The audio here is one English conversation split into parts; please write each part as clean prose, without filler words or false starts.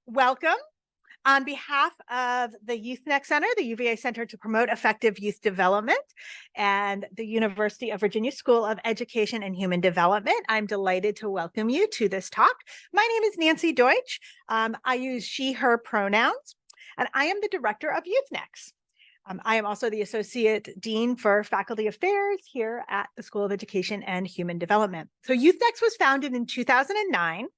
Welcome. On behalf of the Youth-Nex Center, the UVA Center to Promote Effective Youth Development, and the University of Virginia School of Education and Human Development, I'm delighted to welcome you to this talk. My name is Nancy Deutsch. I use she, her pronouns, and I am the director of Youth-Nex. I am also the Associate Dean for Faculty Affairs here at the School of Education and Human Development. So Youth-Nex was founded in 2009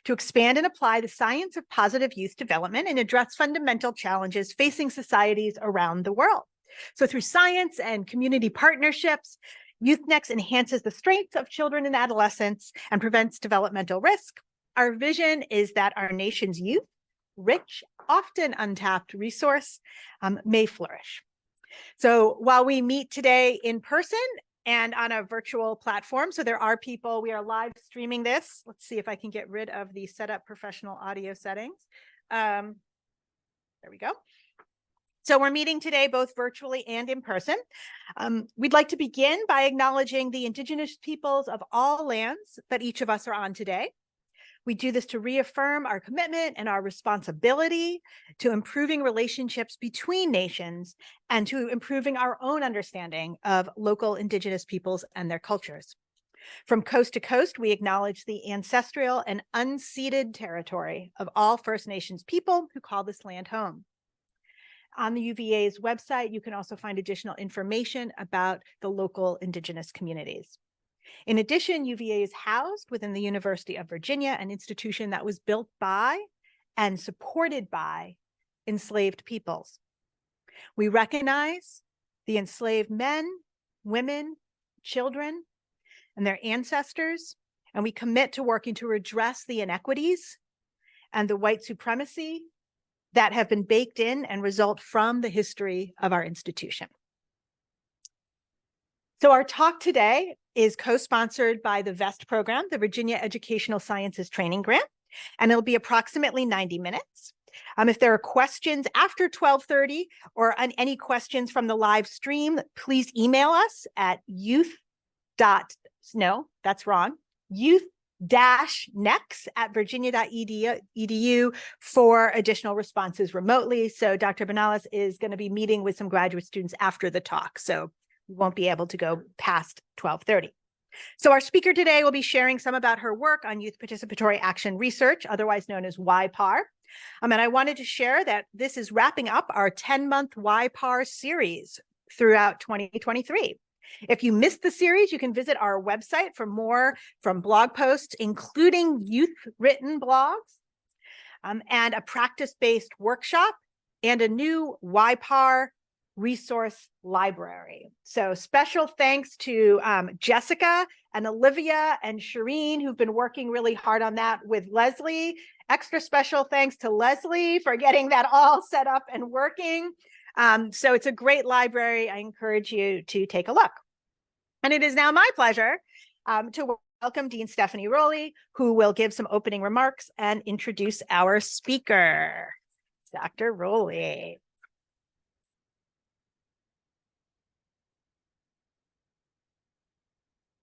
to expand and apply the science of positive youth development and address fundamental challenges facing societies around the world. So through science and community partnerships, Youth-Nex enhances the strengths of children and adolescents and prevents developmental risk. Our vision is that our nation's youth, rich, often untapped resource, may flourish. So while we meet today in person and on a virtual platform, so there are people, we are live streaming this. Let's see if I can get rid of the setup professional audio settings. There we go. So we're meeting today both virtually and in person. We'd like to begin by acknowledging the Indigenous peoples of all lands that each of us are on today. We do this to reaffirm our commitment and our responsibility to improving relationships between nations and to improving our own understanding of local Indigenous peoples and their cultures. From coast to coast, we acknowledge the ancestral and unceded territory of all First Nations people who call this land home. On the UVA's website, you can also find additional information about the local Indigenous communities. In addition, UVA is housed within the University of Virginia, an institution that was built by and supported by enslaved peoples. We recognize the enslaved men, women, children, and their ancestors, and we commit to working to redress the inequities and the white supremacy that have been baked in and result from the history of our institution. So our talk today is co-sponsored by the VEST program, the Virginia Educational Sciences Training Grant, and it'll be approximately 90 minutes. If there are questions after 12:30 or any questions from the live stream, please email us at youth-nex@virginia.edu for additional responses remotely. So Dr. Bañales is going to be meeting with some graduate students after the talk. So we won't be able to go past 12:30. So our speaker today will be sharing some about her work on youth participatory action research, otherwise known as YPAR. And I wanted to share that this is wrapping up our 10-month YPAR series throughout 2023. If you missed the series, you can visit our website for more from blog posts, including youth-written blogs, and a practice-based workshop, and a new YPAR resource library. So special thanks to Jessica and Olivia and Shireen, who've been working really hard on that with Leslie. Extra special thanks to Leslie for getting that all set up and working. So it's a great library. I encourage you to take a look. And it is now my pleasure to welcome Dean Stephanie Rowley, who will give some opening remarks and introduce our speaker, Dr. Rowley.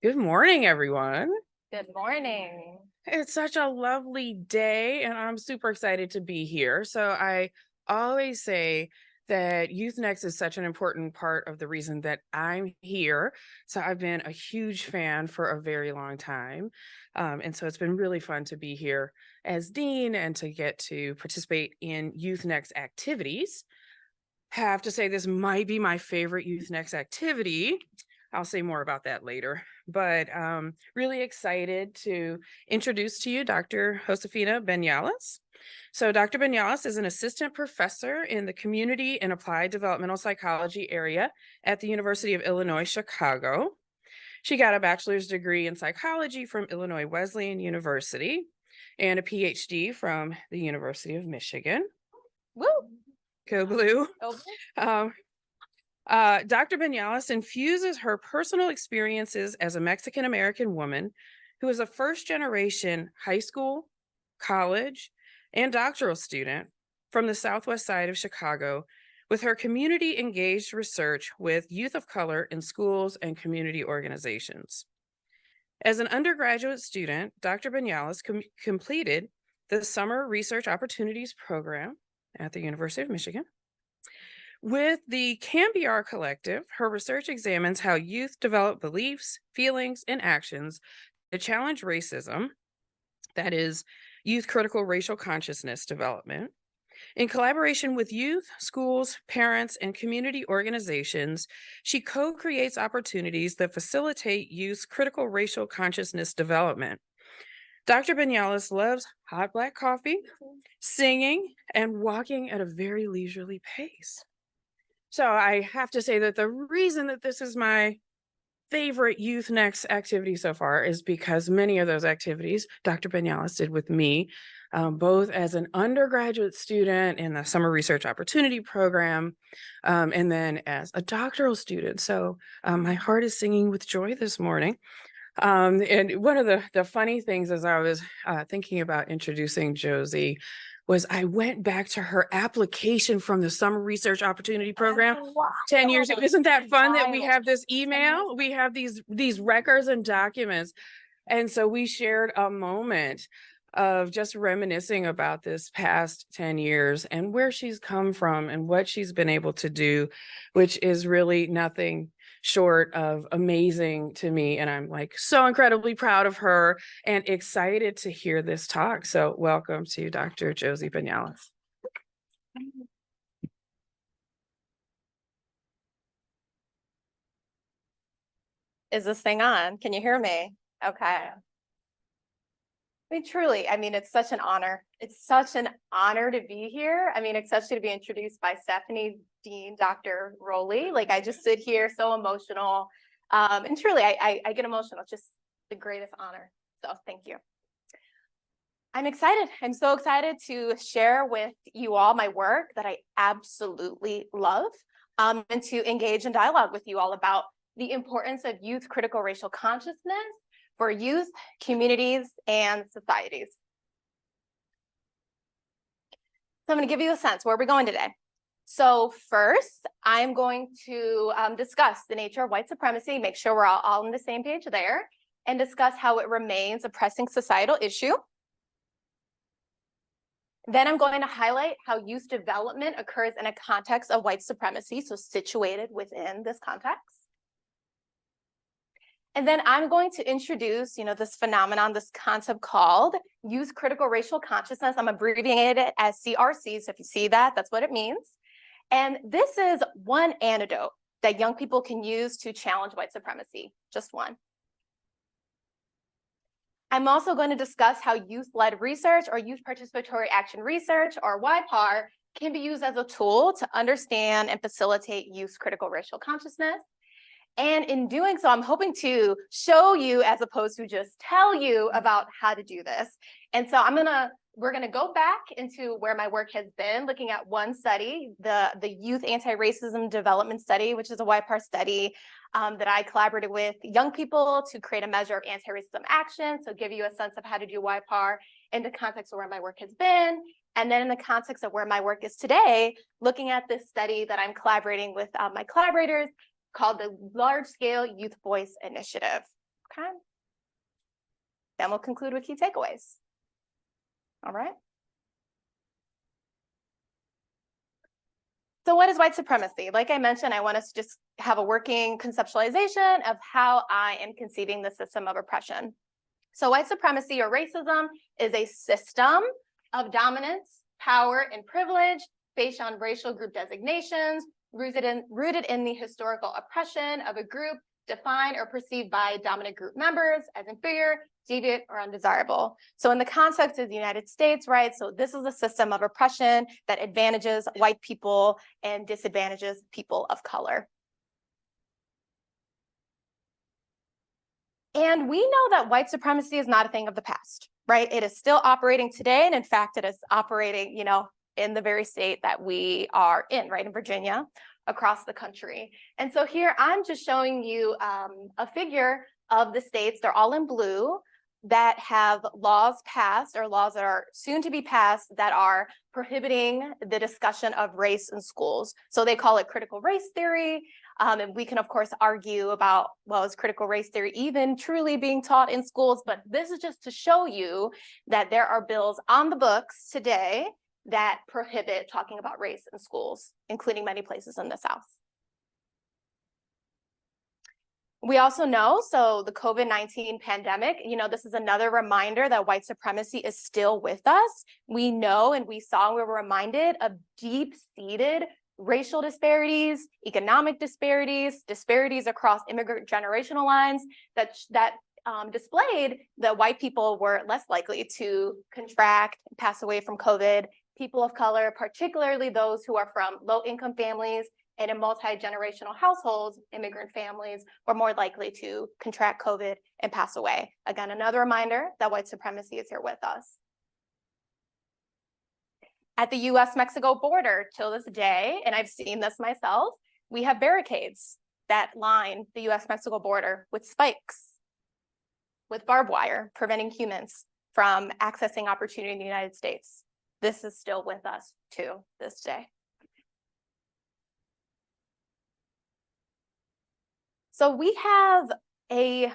Good morning, everyone. Good morning. It's such a lovely day, and I'm super excited to be here. So I always say that Youth-Nex is such an important part of the reason that I'm here. So I've been a huge fan for a very long time. And so it's been really fun to be here as dean and to get to participate in Youth-Nex activities. Have to say this might be my favorite Youth-Nex activity. I'll say more about that later, but really excited to introduce to you Dr. Josefina Bañales. So Dr. Bañales is an assistant professor in the Community and Applied Developmental Psychology area at the University of Illinois, Chicago. She got a bachelor's degree in psychology from Illinois Wesleyan University and a PhD from the University of Michigan. Woo! Go Blue. Oh. Dr. Bañales infuses her personal experiences as a Mexican-American woman who is a first-generation high school, college, and doctoral student from the southwest side of Chicago with her community-engaged research with youth of color in schools and community organizations. As an undergraduate student, Dr. Bañales completed the Summer Research Opportunities Program at the University of Michigan. With the Cambiar Collective, her research examines how youth develop beliefs, feelings, and actions to challenge racism, that is, youth critical racial consciousness development. In collaboration with youth, schools, parents, and community organizations, she co-creates opportunities that facilitate youth's critical racial consciousness development. Dr. Bañales loves hot black coffee, singing, and walking at a very leisurely pace. So I have to say that the reason that this is my favorite Youth-Nex activity so far is because many of those activities Dr. Bañales did with me, both as an undergraduate student in the Summer Research Opportunity Program, and then as a doctoral student. So my heart is singing with joy this morning. And one of the funny things as I was thinking about introducing Josie was I went back to her application from the Summer Research Opportunity Program 10 years ago. Isn't that fun that we have this email? We have these records and documents. And so we shared a moment of just reminiscing about this past 10 years and where she's come from and what she's been able to do, which is really nothing short of amazing to me. And I'm like so incredibly proud of her and excited to hear this talk. So welcome to Dr. Josie Bañales. Is this thing on? Can you hear me? Okay. I mean, truly, it's such an honor. It's such an honor to be here. Especially to be introduced by Stephanie, Dean, Dr. Rowley. Like, I just sit here so emotional. And truly, I get emotional. It's just the greatest honor. So thank you. I'm excited. I'm so excited to share with you all my work that I absolutely love, and to engage in dialogue with you all about the importance of youth critical racial consciousness for youth, communities, and societies. So I'm going to give you a sense. Where are we going today? So first, I'm going to discuss the nature of white supremacy, make sure we're all on the same page there, and discuss how it remains a pressing societal issue. Then I'm going to highlight how youth development occurs in a context of white supremacy, so situated within this context. And then I'm going to introduce, this phenomenon, this concept called youth critical racial consciousness. I'm abbreviating it as CRC. So if you see that, that's what it means. And this is one antidote that young people can use to challenge white supremacy, just one. I'm also going to discuss how youth-led research or youth participatory action research, or YPAR, can be used as a tool to understand and facilitate youth critical racial consciousness. And in doing so, I'm hoping to show you as opposed to just tell you about how to do this. And so we're gonna go back into where my work has been, looking at one study, the Youth Anti-Racism Development Study, which is a YPAR study that I collaborated with young people to create a measure of anti-racism action. So give you a sense of how to do YPAR in the context of where my work has been. And then in the context of where my work is today, looking at this study that I'm collaborating with my collaborators called the Large Scale Youth Voice Initiative. Okay. Then we'll conclude with key takeaways. All right. So what is white supremacy? Like I mentioned, I want us to just have a working conceptualization of how I am conceiving the system of oppression. So white supremacy or racism is a system of dominance, power, and privilege based on racial group designations, rooted in the historical oppression of a group defined or perceived by dominant group members as inferior, deviant, or undesirable. So in the context of the United States, right, so this is a system of oppression that advantages white people and disadvantages people of color. And we know that white supremacy is not a thing of the past, right? It is still operating today. And in fact, it is operating, in the very state that we are in, right, in Virginia, across the country. And so here I'm just showing you a figure of the states, they're all in blue, that have laws passed or laws that are soon to be passed that are prohibiting the discussion of race in schools. So they call it critical race theory. And we can, of course, argue about, well, is critical race theory even truly being taught in schools? But this is just to show you that there are bills on the books today that prohibit talking about race in schools, including many places in the South. We also know, so the COVID-19 pandemic, this is another reminder that white supremacy is still with us. We know and we saw, we were reminded of deep-seated racial disparities, economic disparities, disparities across immigrant generational lines that displayed that white people were less likely to contract and pass away from COVID. People of color, particularly those who are from low-income families and in multi-generational households, immigrant families, were more likely to contract COVID and pass away. Again, another reminder that white supremacy is here with us. At the US-Mexico border till this day, and I've seen this myself, we have barricades that line the US-Mexico border with spikes, with barbed wire, preventing humans from accessing opportunity in the United States. This is still with us to this day. So we have a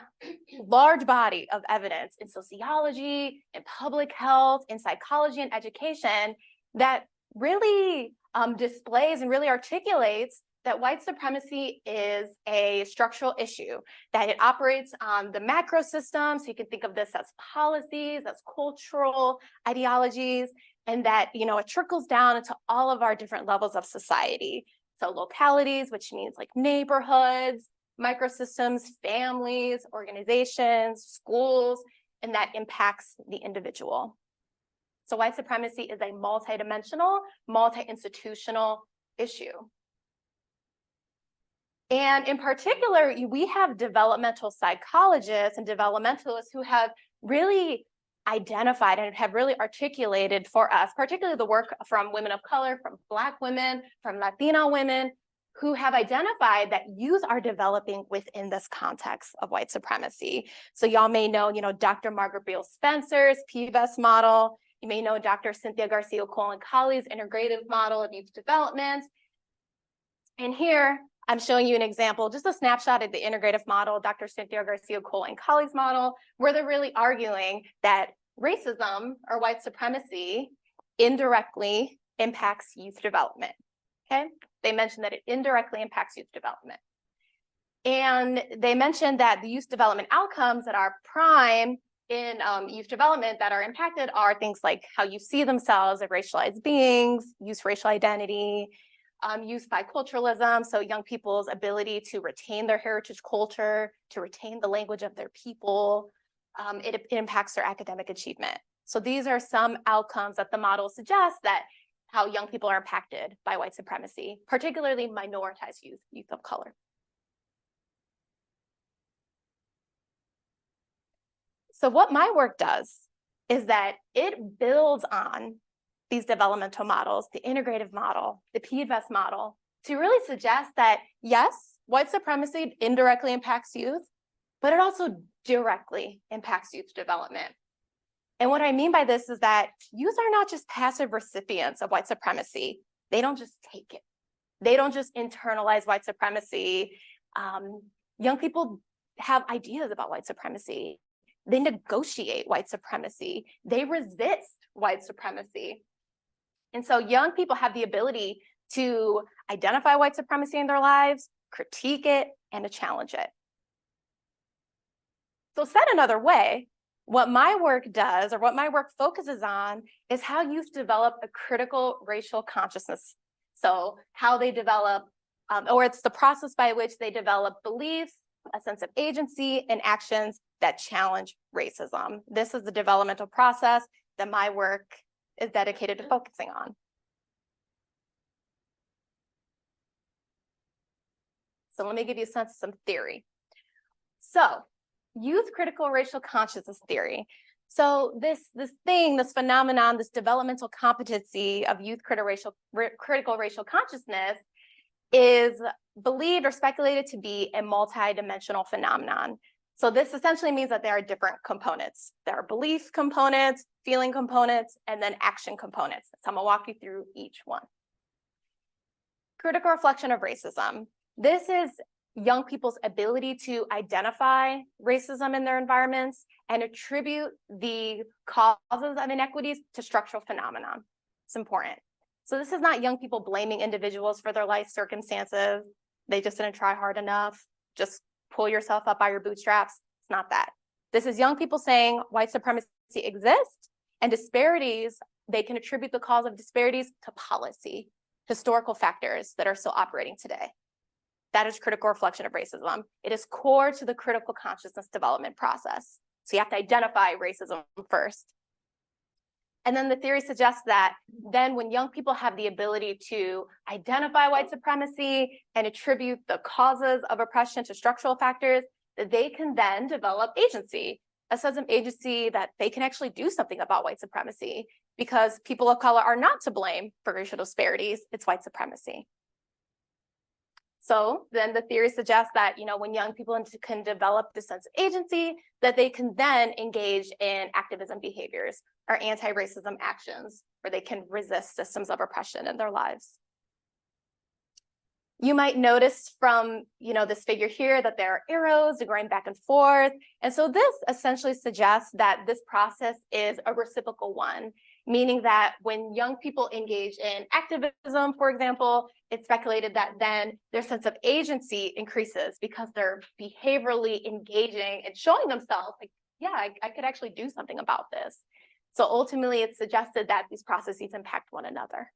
large body of evidence in sociology, in public health, in psychology and education that really displays and really articulates that white supremacy is a structural issue, that it operates on the macro system. So you can think of this as policies, as cultural ideologies, and that it trickles down into all of our different levels of society. So localities, which means like neighborhoods, microsystems, families, organizations, schools, and that impacts the individual. So white supremacy is a multidimensional, multi-institutional issue. And in particular, we have developmental psychologists and developmentalists who have really identified and have really articulated for us, particularly the work from women of color, from Black women, from Latina women, who have identified that youth are developing within this context of white supremacy. So y'all may know, Dr. Margaret Beal Spencer's PVES model. You may know Dr. Cynthia Garcia-Cole and colleagues' integrative model of youth development. And here, I'm showing you an example, just a snapshot of the integrative model, Dr. Cynthia Garcia-Cole and colleagues' model, where they're really arguing that racism or white supremacy indirectly impacts youth development, okay? They mentioned that it indirectly impacts youth development. And they mentioned that the youth development outcomes that are prime in youth development that are impacted are things like how you see themselves as racialized beings, youth racial identity, youth biculturalism, so young people's ability to retain their heritage culture, to retain the language of their people. It impacts their academic achievement. So these are some outcomes that the model suggests that how young people are impacted by white supremacy, particularly minoritized youth of color. So what my work does is that it builds on these developmental models, the integrative model, the PVES model, to really suggest that, yes, white supremacy indirectly impacts youth, but it also directly impacts youth development. And what I mean by this is that youth are not just passive recipients of white supremacy. They don't just take it. They don't just internalize white supremacy. Young people have ideas about white supremacy. They negotiate white supremacy. They resist white supremacy. And so young people have the ability to identify white supremacy in their lives, critique it, and to challenge it. So said another way, what my work does, or what my work focuses on, is how youth develop a critical racial consciousness. So how they develop, or it's the process by which they develop beliefs, a sense of agency, and actions that challenge racism. This is the developmental process that my work is dedicated to focusing on. So let me give you a sense of some theory. So youth critical racial consciousness theory. So this phenomenon, this developmental competency of youth critical racial consciousness is believed or speculated to be a multidimensional phenomenon. So this essentially means that there are different components. There are belief components, feeling components, and then action components. So I'm gonna walk you through each one. Critical reflection of racism. This is young people's ability to identify racism in their environments and attribute the causes of inequities to structural phenomena. It's important. So this is not young people blaming individuals for their life circumstances. They just didn't try hard enough. Just pull yourself up by your bootstraps. It's not that. This is young people saying white supremacy exists and disparities, they can attribute the cause of disparities to policy, historical factors that are still operating today. That is critical reflection of racism. It is core to the critical consciousness development process. So you have to identify racism first. And then the theory suggests that then when young people have the ability to identify white supremacy and attribute the causes of oppression to structural factors, that they can then develop agency, a sense of agency that they can actually do something about white supremacy, because people of color are not to blame for racial disparities, it's white supremacy. So then the theory suggests that, when young people can develop this sense of agency, that they can then engage in activism behaviors or anti-racism actions, where they can resist systems of oppression in their lives. You might notice from, this figure here that there are arrows going back and forth. And so this essentially suggests that this process is a reciprocal one, meaning that when young people engage in activism, for example, it's speculated that then their sense of agency increases because they're behaviorally engaging and showing themselves like, yeah, I could actually do something about this. So ultimately, it's suggested that these processes impact one another.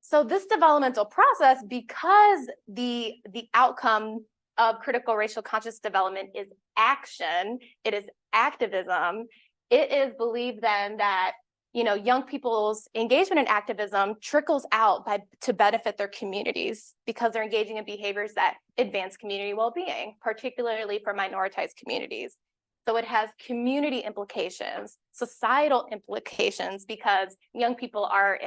So this developmental process, because the outcome of critical racial conscious development is action, it is activism, it is believed then that young people's engagement in activism trickles out to benefit their communities because they're engaging in behaviors that advance community well-being, particularly for minoritized communities. So it has community implications, societal implications, because young people are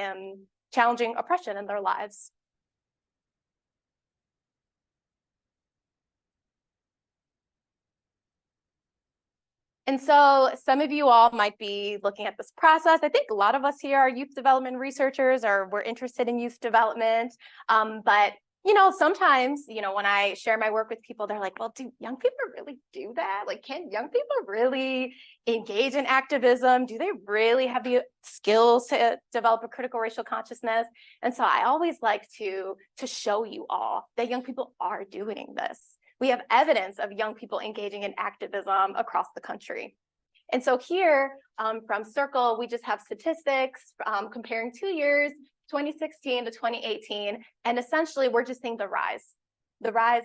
challenging oppression in their lives. And so some of you all might be looking at this process. I think a lot of us here are youth development researchers, or we're interested in youth development. But sometimes, when I share my work with people, they're like, well, do young people really do that? Like, can young people really engage in activism? Do they really have the skills to develop a critical racial consciousness? And so I always like to show you all that young people are doing this. We have evidence of young people engaging in activism across the country. And so here from Circle, we just have statistics comparing 2 years, 2016 to 2018. And essentially, we're just seeing the rise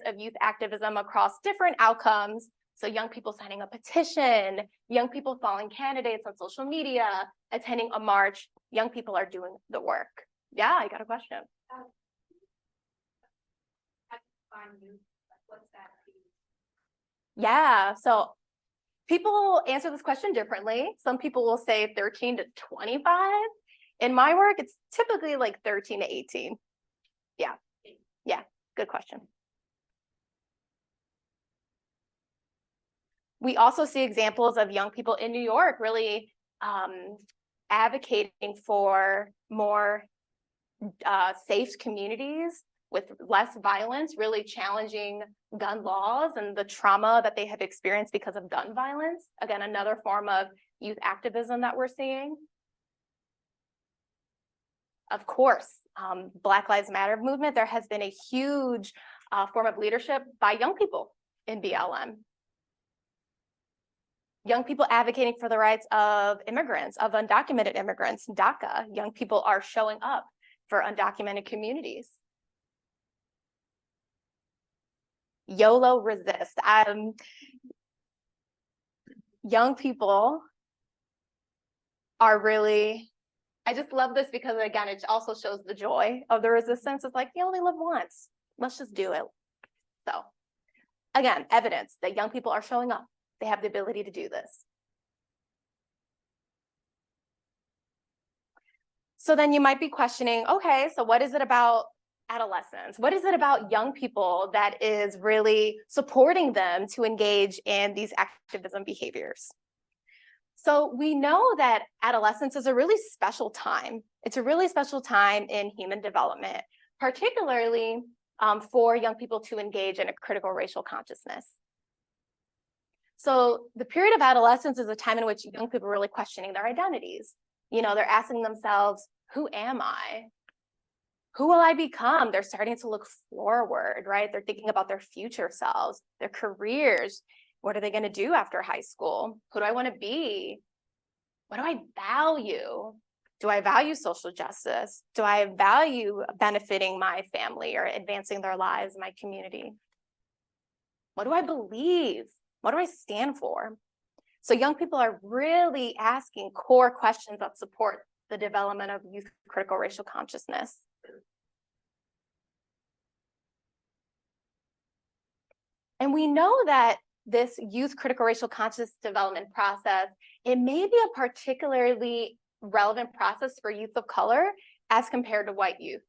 of youth activism across different outcomes. So young people signing a petition, young people following candidates on social media, attending a march, young people are doing the work. Yeah, I got a question. Yeah, so people answer this question differently. Some people will say 13 to 25. In my work, it's typically like 13 to 18. Yeah, good question. We also see examples of young people in New York really advocating for more safe communities with less violence, really challenging gun laws and the trauma that they have experienced because of gun violence. Again, another form of youth activism that we're seeing. Of course, Black Lives Matter movement, there has been a huge form of leadership by young people in BLM. Young people advocating for the rights of immigrants, of undocumented immigrants, DACA. Young people are showing up for undocumented communities. YOLO resist. Young people are really, I just love this because again, it also shows the joy of the resistance. It's like, you only live once, let's just do it. So again, evidence that young people are showing up. They have the ability to do this. So then you might be questioning, okay, so what is it about adolescents? What is it about young people that is really supporting them to engage in these activism behaviors? So we know that adolescence is a really special time. It's a really special time in human development, particularly for young people to engage in a critical racial consciousness. So the period of adolescence is a time in which young people are really questioning their identities. They're asking themselves, who am I? Who will I become? They're starting to look forward, right? They're thinking about their future selves, their careers. What are they going to do after high school? Who do I want to be? What do I value? Do I value social justice? Do I value benefiting my family or advancing their lives, my community? What do I believe? What do I stand for? So young people are really asking core questions that support the development of youth critical racial consciousness. And we know that this youth critical racial consciousness development process, it may be a particularly relevant process for youth of color as compared to white youth.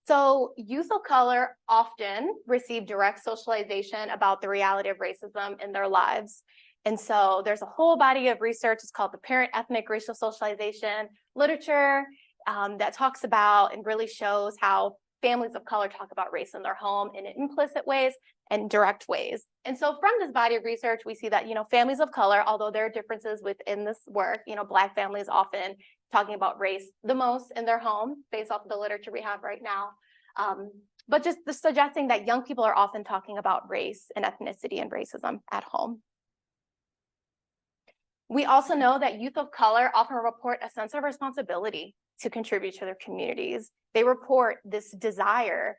So youth of color often receive direct socialization about the reality of racism in their lives. And so there's a whole body of research, it's called the parent ethnic racial socialization literature that talks about and really shows how families of color talk about race in their home in implicit ways and direct ways. And so from this body of research, we see that, families of color, although there are differences within this work, Black families often talking about race the most in their home based off of the literature we have right now. But just suggesting that young people are often talking about race and ethnicity and racism at home. We also know that youth of color often report a sense of responsibility to contribute to their communities. They report this desire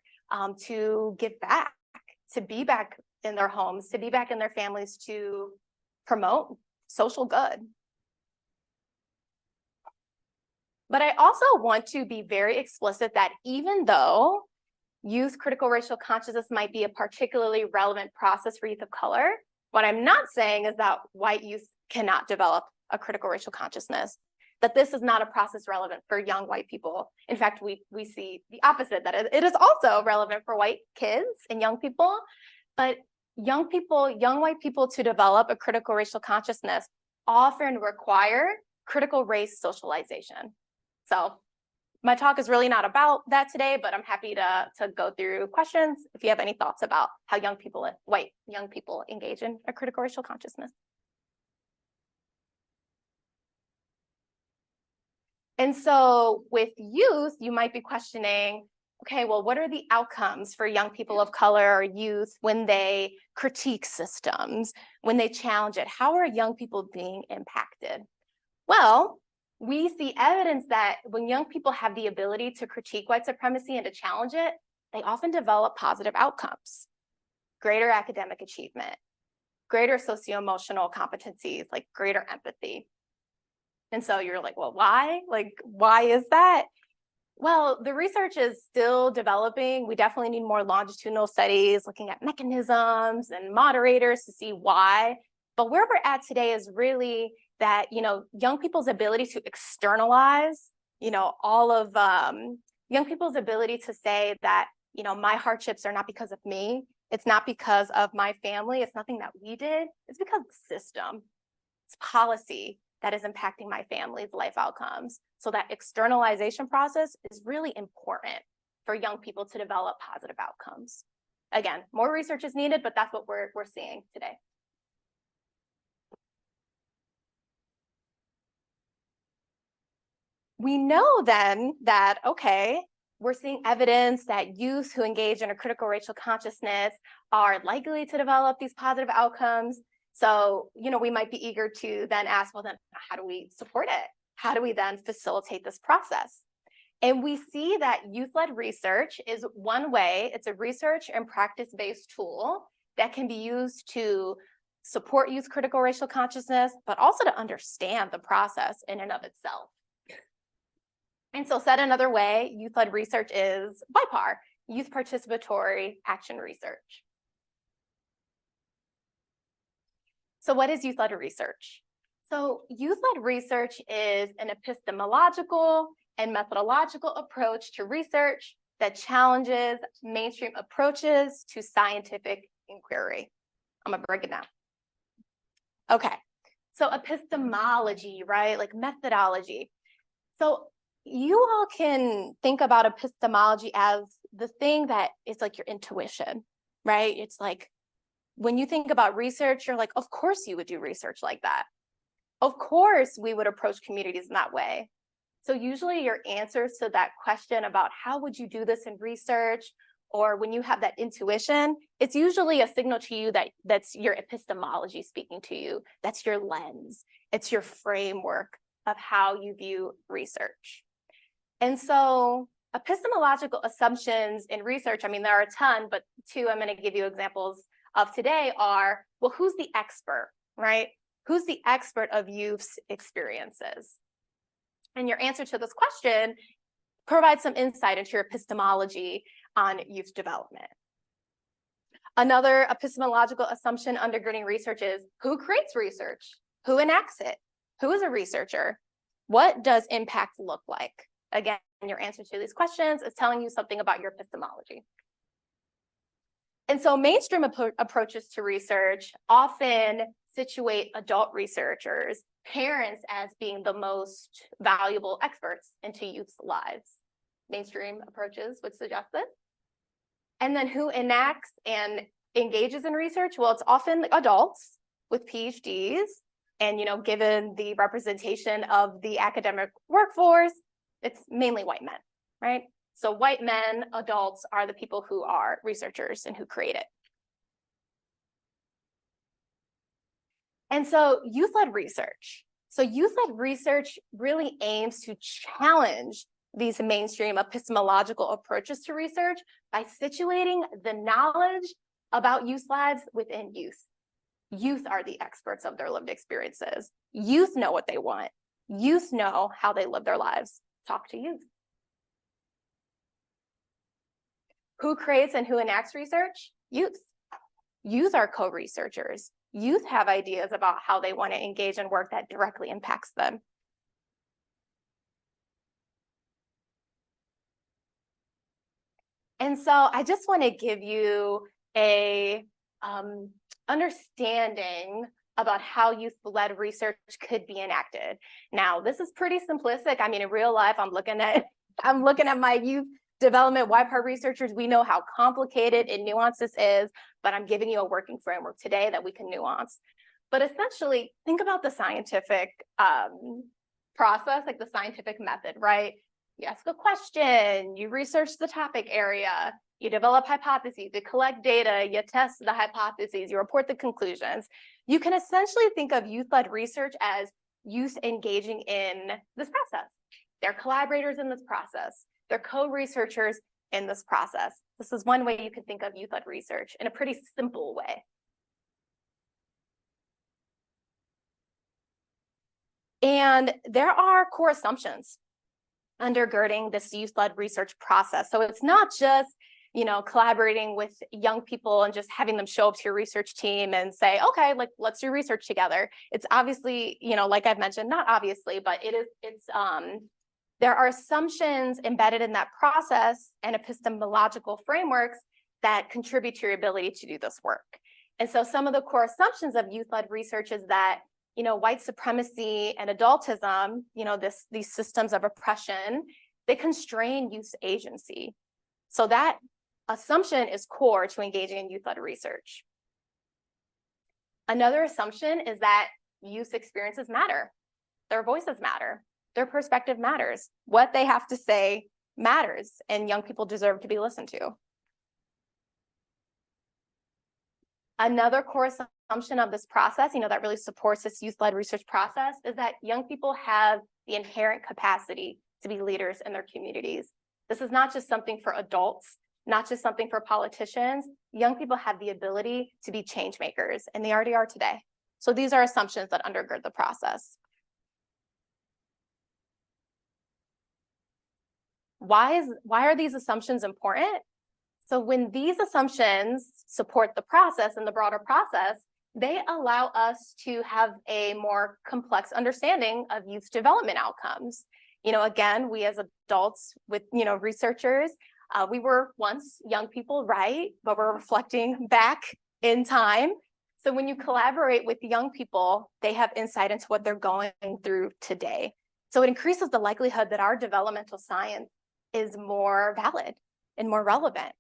to give back, to be back in their homes, to be back in their families, to promote social good. But I also want to be very explicit that even though youth critical racial consciousness might be a particularly relevant process for youth of color, what I'm not saying is that white youth cannot develop a critical racial consciousness, that this is not a process relevant for young white people. In fact, we see the opposite, that it is also relevant for white kids and young people, but young white people to develop a critical racial consciousness often require critical race socialization. So my talk is really not about that today, but I'm happy to go through questions if you have any thoughts about how white young people engage in a critical racial consciousness. And so with youth, you might be questioning, okay, well, what are the outcomes for young people of color or youth when they critique systems, when they challenge it? How are young people being impacted? Well, we see evidence that when young people have the ability to critique white supremacy and to challenge it, they often develop positive outcomes, greater academic achievement, greater socio-emotional competencies, like greater empathy. And so you're like, well, why? Like, why is that? Well, the research is still developing. We definitely need more longitudinal studies looking at mechanisms and moderators to see why. But where we're at today is really that, young people's ability to externalize, all of young people's ability to say that, my hardships are not because of me. It's not because of my family. It's nothing that we did. It's because of the system. It's policy that is impacting my family's life outcomes. So that externalization process is really important for young people to develop positive outcomes. Again, more research is needed, but that's what we're seeing today. We know then that, okay, we're seeing evidence that youth who engage in a critical racial consciousness are likely to develop these positive outcomes. So, we might be eager to then ask, well, then how do we support it? How do we then facilitate this process? And we see that youth-led research is one way. It's a research and practice-based tool that can be used to support youth critical racial consciousness, but also to understand the process in and of itself. And so said another way, youth-led research is YPAR, Youth Participatory Action Research. So what is youth-led research? So youth-led research is an epistemological and methodological approach to research that challenges mainstream approaches to scientific inquiry. I'm gonna break it down. Okay, So epistemology, right? Like methodology. So you all can think about epistemology as the thing that is like your intuition, right? It's like when you think about research, you're like, of course you would do research like that. Of course we would approach communities in that way. So usually your answers to that question about how would you do this in research, or when you have that intuition, it's usually a signal to you that that's your epistemology speaking to you. That's your lens. It's your framework of how you view research. And so epistemological assumptions in research, I mean, there are a ton, but two I'm going to give you examples of today are, well, who's the expert, right? Who's the expert of youth's experiences? And your answer to this question provides some insight into your epistemology on youth development. Another epistemological assumption undergirding research is who creates research? Who enacts it? Who is a researcher? What does impact look like? Again, your answer to these questions is telling you something about your epistemology. And so mainstream approaches to research often situate adult researchers, parents as being the most valuable experts into youth's lives. Mainstream approaches would suggest this. And then who enacts and engages in research? Well, it's often adults with PhDs. And, given the representation of the academic workforce, it's mainly white men, right? So white men, adults, are the people who are researchers and who create it. And so youth-led research. So youth-led research really aims to challenge these mainstream epistemological approaches to research by situating the knowledge about youth lives within youth. Youth are the experts of their lived experiences. Youth know what they want. Youth know how they live their lives. Talk to youth. Who creates and who enacts research? Youth. Youth are co-researchers. Youth have ideas about how they want to engage in work that directly impacts them. And so I just want to give you a understanding about how youth-led research could be enacted. Now, this is pretty simplistic. I mean, in real life, I'm looking at my youth development YPAR researchers. We know how complicated and nuanced this is, but I'm giving you a working framework today that we can nuance. But essentially, think about the scientific process, like the scientific method, right? You ask a question, you research the topic area, you develop hypotheses, you collect data, you test the hypotheses, you report the conclusions. You can essentially think of youth-led research as youth engaging in this process. They're collaborators in this process. They're co-researchers in this process. This is one way you can think of youth-led research in a pretty simple way. And there are core assumptions undergirding this youth-led research process. So it's not just, collaborating with young people and just having them show up to your research team and say, okay, let's do research together. It's obviously, like I've mentioned, not obviously, but there are assumptions embedded in that process and epistemological frameworks that contribute to your ability to do this work. And so some of the core assumptions of youth-led research is that, white supremacy and adultism, these systems of oppression, they constrain youth agency. So that assumption is core to engaging in youth-led research. Another assumption is that youth experiences matter. Their voices matter. Their perspective matters. What they have to say matters, and young people deserve to be listened to. Another core assumption of this process, that really supports this youth-led research process is that young people have the inherent capacity to be leaders in their communities. This is not just something for adults, not just something for politicians. Young people have the ability to be change makers, and they already are today. So these are assumptions that undergird the process. Why are these assumptions important? So when these assumptions support the process and the broader process, they allow us to have a more complex understanding of youth development outcomes. Again, we as adults with, researchers, we were once young people, right? But we're reflecting back in time. So when you collaborate with young people, they have insight into what they're going through today. So it increases the likelihood that our developmental science is more valid and more relevant.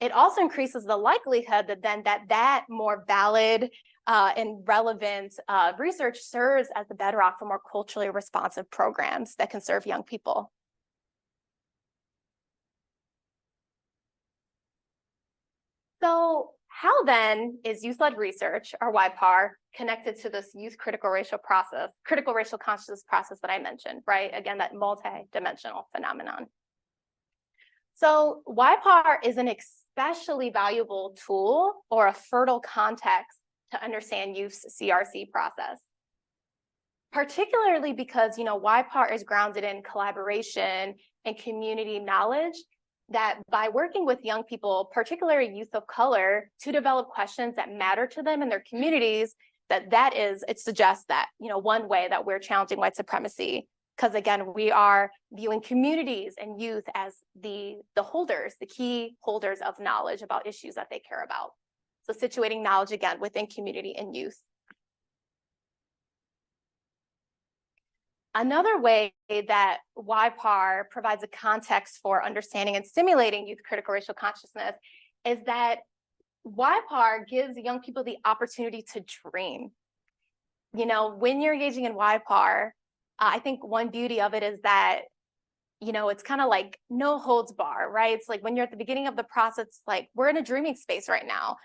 It also increases the likelihood that then that more valid and relevant research serves as the bedrock for more culturally responsive programs that can serve young people. So how then is youth-led research, or YPAR, connected to this youth critical racial consciousness process that I mentioned, right? Again, that multi-dimensional phenomenon. So YPAR is an especially valuable tool or a fertile context to understand youth's CRC process. Particularly because, YPAR is grounded in collaboration and community knowledge, that by working with young people, particularly youth of color, to develop questions that matter to them in their communities, it suggests that, one way that we're challenging white supremacy, because again, we are viewing communities and youth as the key holders of knowledge about issues that they care about. So situating knowledge again within community and youth. Another way that YPAR provides a context for understanding and stimulating youth critical racial consciousness is that YPAR gives young people the opportunity to dream. When you're engaging in YPAR, I think one beauty of it is that, it's kind of like no holds bar, right? It's like when you're at the beginning of the process, it's like we're in a dreaming space right now.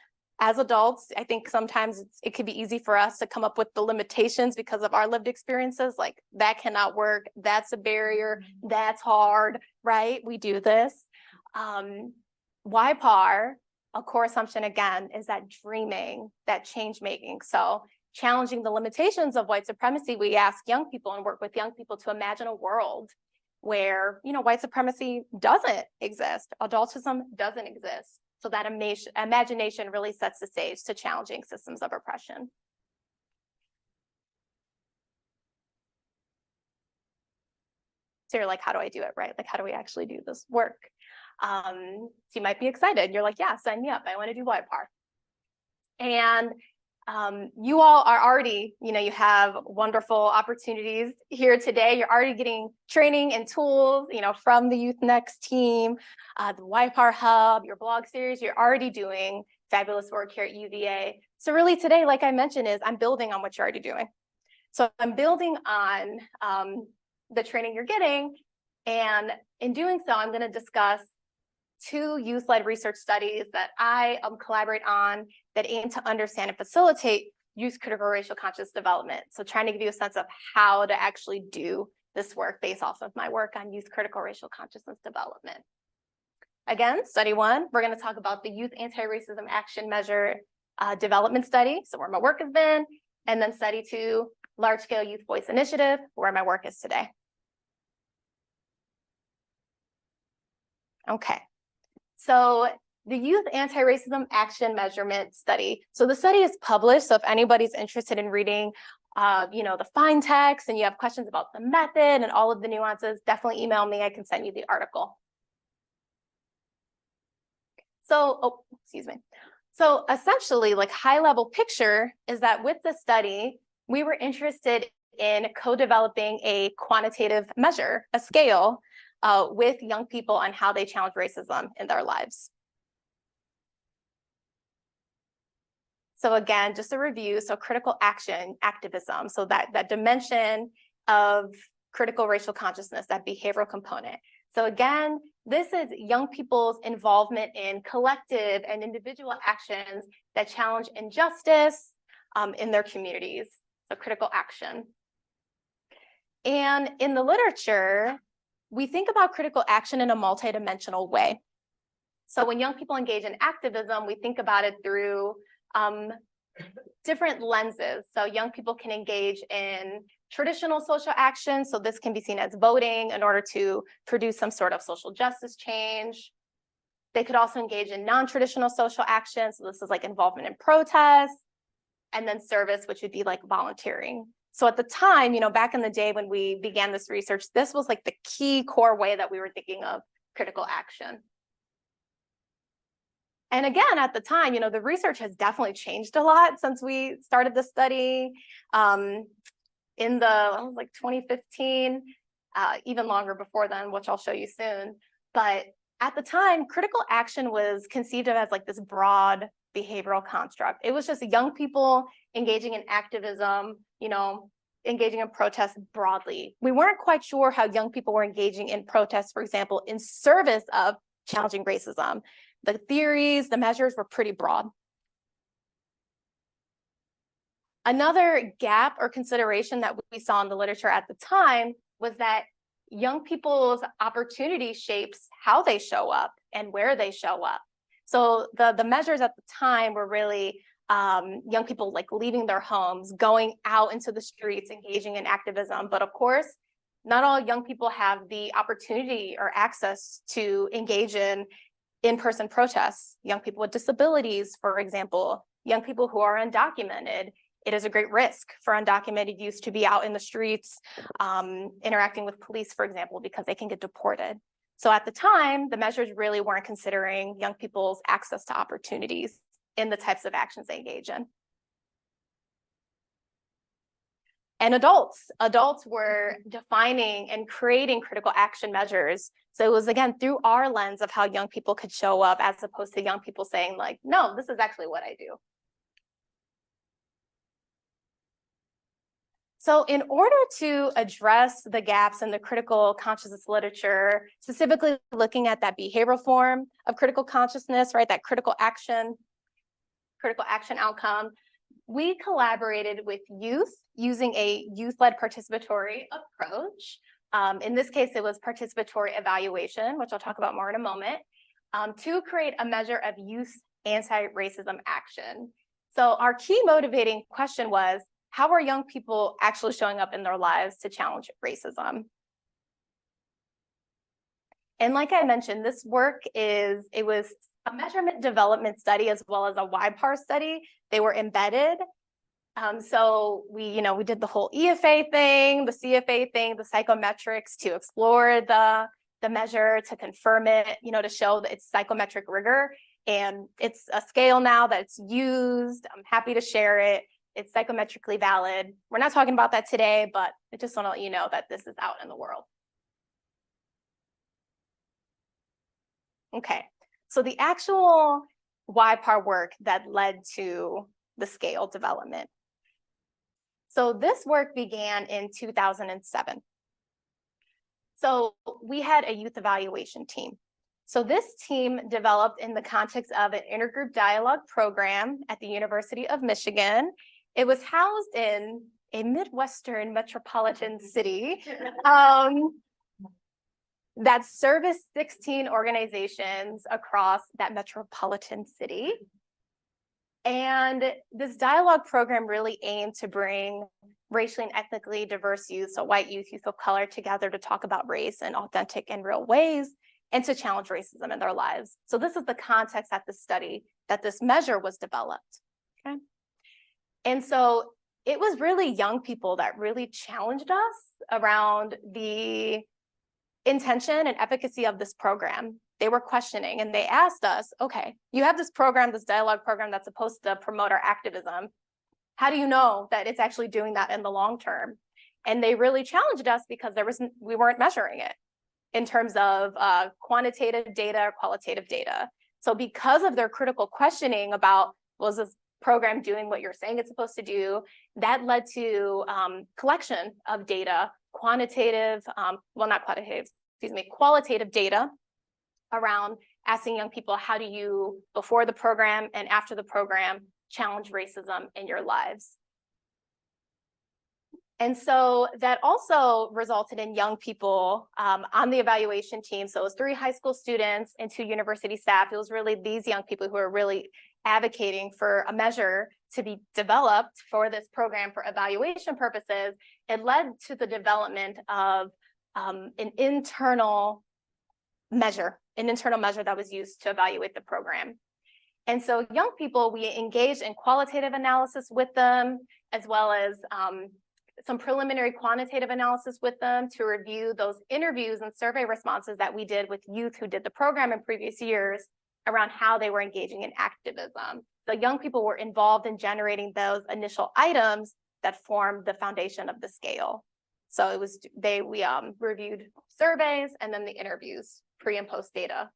As adults, I think sometimes it could be easy for us to come up with the limitations because of our lived experiences, like that cannot work, that's a barrier, that's hard, right? We do this. YPAR, a core assumption again, is that dreaming, that change making. So challenging the limitations of white supremacy, we ask young people and work with young people to imagine a world where, white supremacy doesn't exist, adultism doesn't exist. So that imagination really sets the stage to challenging systems of oppression. So you're like, how do I do it, right? Like, how do we actually do this work? So you might be excited. You're like, yeah, sign me up. I want to do YPAR. And you all are already, you have wonderful opportunities here today. You're already getting training and tools, from the Youth-Nex team, the YPAR Hub, your blog series. You're already doing fabulous work here at UVA. So really today, like I mentioned, is I'm building on what you're already doing. So I'm building on the training you're getting. And in doing so, I'm going to discuss 2 youth-led research studies that I collaborate on that aim to understand and facilitate youth critical racial conscious development. So trying to give you a sense of how to actually do this work based off of my work on youth critical racial consciousness development. Again, study 1, we're going to talk about the Youth Anti-Racism Action Measure development study, so where my work has been, and then study 2, Large-Scale Youth Voice Initiative, where my work is today. Okay. So the Youth Anti-Racism Action Measurement Study. So the study is published. So if anybody's interested in reading, the fine text and you have questions about the method and all of the nuances, definitely email me. I can send you the article. So, excuse me. So essentially, like high-level picture is that with the study, we were interested in co-developing a quantitative measure, a scale, with young people on how they challenge racism in their lives. So again, just a review, so critical action, activism, so that dimension of critical racial consciousness, that behavioral component. So again, this is young people's involvement in collective and individual actions that challenge injustice in their communities, so critical action. And in the literature, we think about critical action in a multidimensional way. So when young people engage in activism, we think about it through different lenses. So young people can engage in traditional social action. So this can be seen as voting in order to produce some sort of social justice change. They could also engage in non-traditional social action. So this is like involvement in protests, and then service, which would be like volunteering. So at the time, back in the day when we began this research, this was like the key core way that we were thinking of critical action. And again, at the time, the research has definitely changed a lot since we started the study in the like 2015, even longer before then, which I'll show you soon. But at the time, critical action was conceived of as like this broad behavioral construct. It was just young people engaging in activism, engaging in protests broadly. We weren't quite sure how young people were engaging in protests, for example, in service of challenging racism. The theories, the measures were pretty broad. Another gap or consideration that we saw in the literature at the time was that young people's opportunity shapes how they show up and where they show up. So the measures at the time were really young people like leaving their homes, going out into the streets, engaging in activism. But of course, not all young people have the opportunity or access to engage in in-person protests. Young people with disabilities, for example, young people who are undocumented. It is a great risk for undocumented youth to be out in the streets, interacting with police, for example, because they can get deported. So at the time, the measures really weren't considering young people's access to opportunities in the types of actions they engage in. And adults were defining and creating critical action measures. So it was, again, through our lens of how young people could show up, as opposed to young people saying like, no, this is actually what I do. So in order to address the gaps in the critical consciousness literature, specifically looking at that behavioral form of critical consciousness, right, that critical action outcome, we collaborated with youth using a youth-led participatory approach. In this case, it was participatory evaluation, which I'll talk about more in a moment, to create a measure of youth anti-racism action. So our key motivating question was, how are young people actually showing up in their lives to challenge racism? And like I mentioned, this work it was a measurement development study as well as a YPAR study. They were embedded. So we did the whole EFA thing, the CFA thing, the psychometrics to explore the measure, to confirm it, to show that it's psychometric rigor. And it's a scale now that's used. I'm happy to share it. It's psychometrically valid. We're not talking about that today, but I just want to let you know that this is out in the world. Okay, so the actual YPAR work that led to the scale development. So this work began in 2007. So we had a youth evaluation team. So this team developed in the context of an intergroup dialogue program at the University of Michigan. It was housed in a Midwestern metropolitan city that serviced 16 organizations across that metropolitan city. And this dialogue program really aimed to bring racially and ethnically diverse youth, so white youth, youth of color, together to talk about race in authentic and real ways and to challenge racism in their lives. So this is the context at the study that this measure was developed. Okay. And so it was really young people that really challenged us around the intention and efficacy of this program. They were questioning and they asked us, okay, you have this program, this dialogue program that's supposed to promote our activism. How do you know that it's actually doing that in the long term? And they really challenged us because we weren't measuring it in terms of quantitative data or qualitative data. So because of their critical questioning about, was this program doing what you're saying it's supposed to do, that led to collection of data, qualitative data around asking young people, how do you, before the program and after the program, challenge racism in your lives? And so that also resulted in young people on the evaluation team. So it was 3 high school students and 2 university staff. It was really these young people who are really advocating for a measure to be developed for this program for evaluation purposes. It led to the development of an internal measure that was used to evaluate the program. And so young people, we engaged in qualitative analysis with them, as well as some preliminary quantitative analysis with them to review those interviews and survey responses that we did with youth who did the program in previous years, around how they were engaging in activism. So young people were involved in generating those initial items that formed the foundation of the scale. So it was, we reviewed surveys and then the interviews, pre and post data.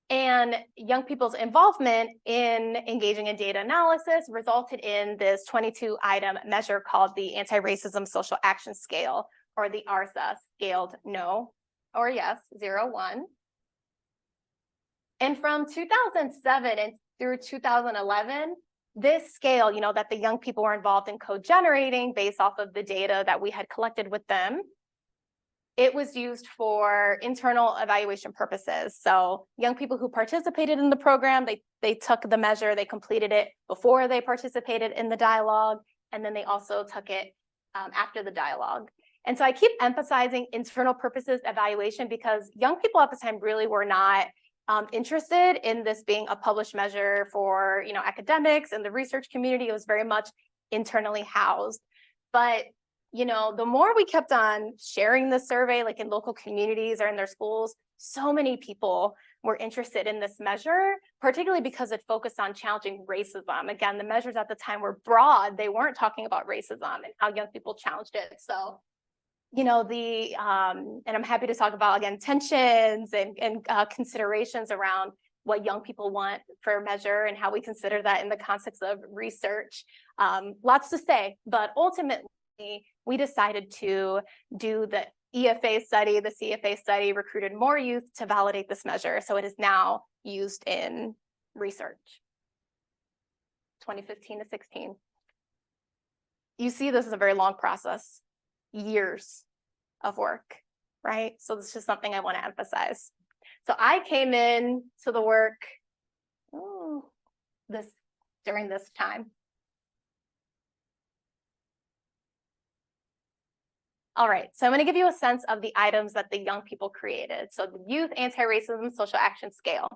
And young people's involvement in engaging in data analysis resulted in this 22-item measure called the Anti-Racism Social Action Scale, or the ARSA, scaled no or yes, 0, 1. And from 2007 and through 2011, this scale, that the young people were involved in co-generating based off of the data that we had collected with them, it was used for internal evaluation purposes. So young people who participated in the program, they took the measure, they completed it before they participated in the dialogue, and then they also took it after the dialogue. And so I keep emphasizing internal purposes evaluation because young people at the time really were not interested in this being a published measure for academics and the research community. It was very much internally housed. But the more we kept on sharing the survey, like in local communities or in their schools, so many people were interested in this measure, particularly because it focused on challenging racism. Again, the measures at the time were broad. They weren't talking about racism and how young people challenged it. So, and I'm happy to talk about, again, tensions and considerations around what young people want for a measure and how we consider that in the context of research. Lots to say, but ultimately, we decided to do the EFA study, the CFA study, recruited more youth to validate this measure. So it is now used in research. 2015 to 16. You see, this is a very long process, years of work, right? So this is just something I want to emphasize. So I came in to the work during this time. All right, so I'm going to give you a sense of the items that the young people created. So the Youth Anti-Racism Social Action Scale.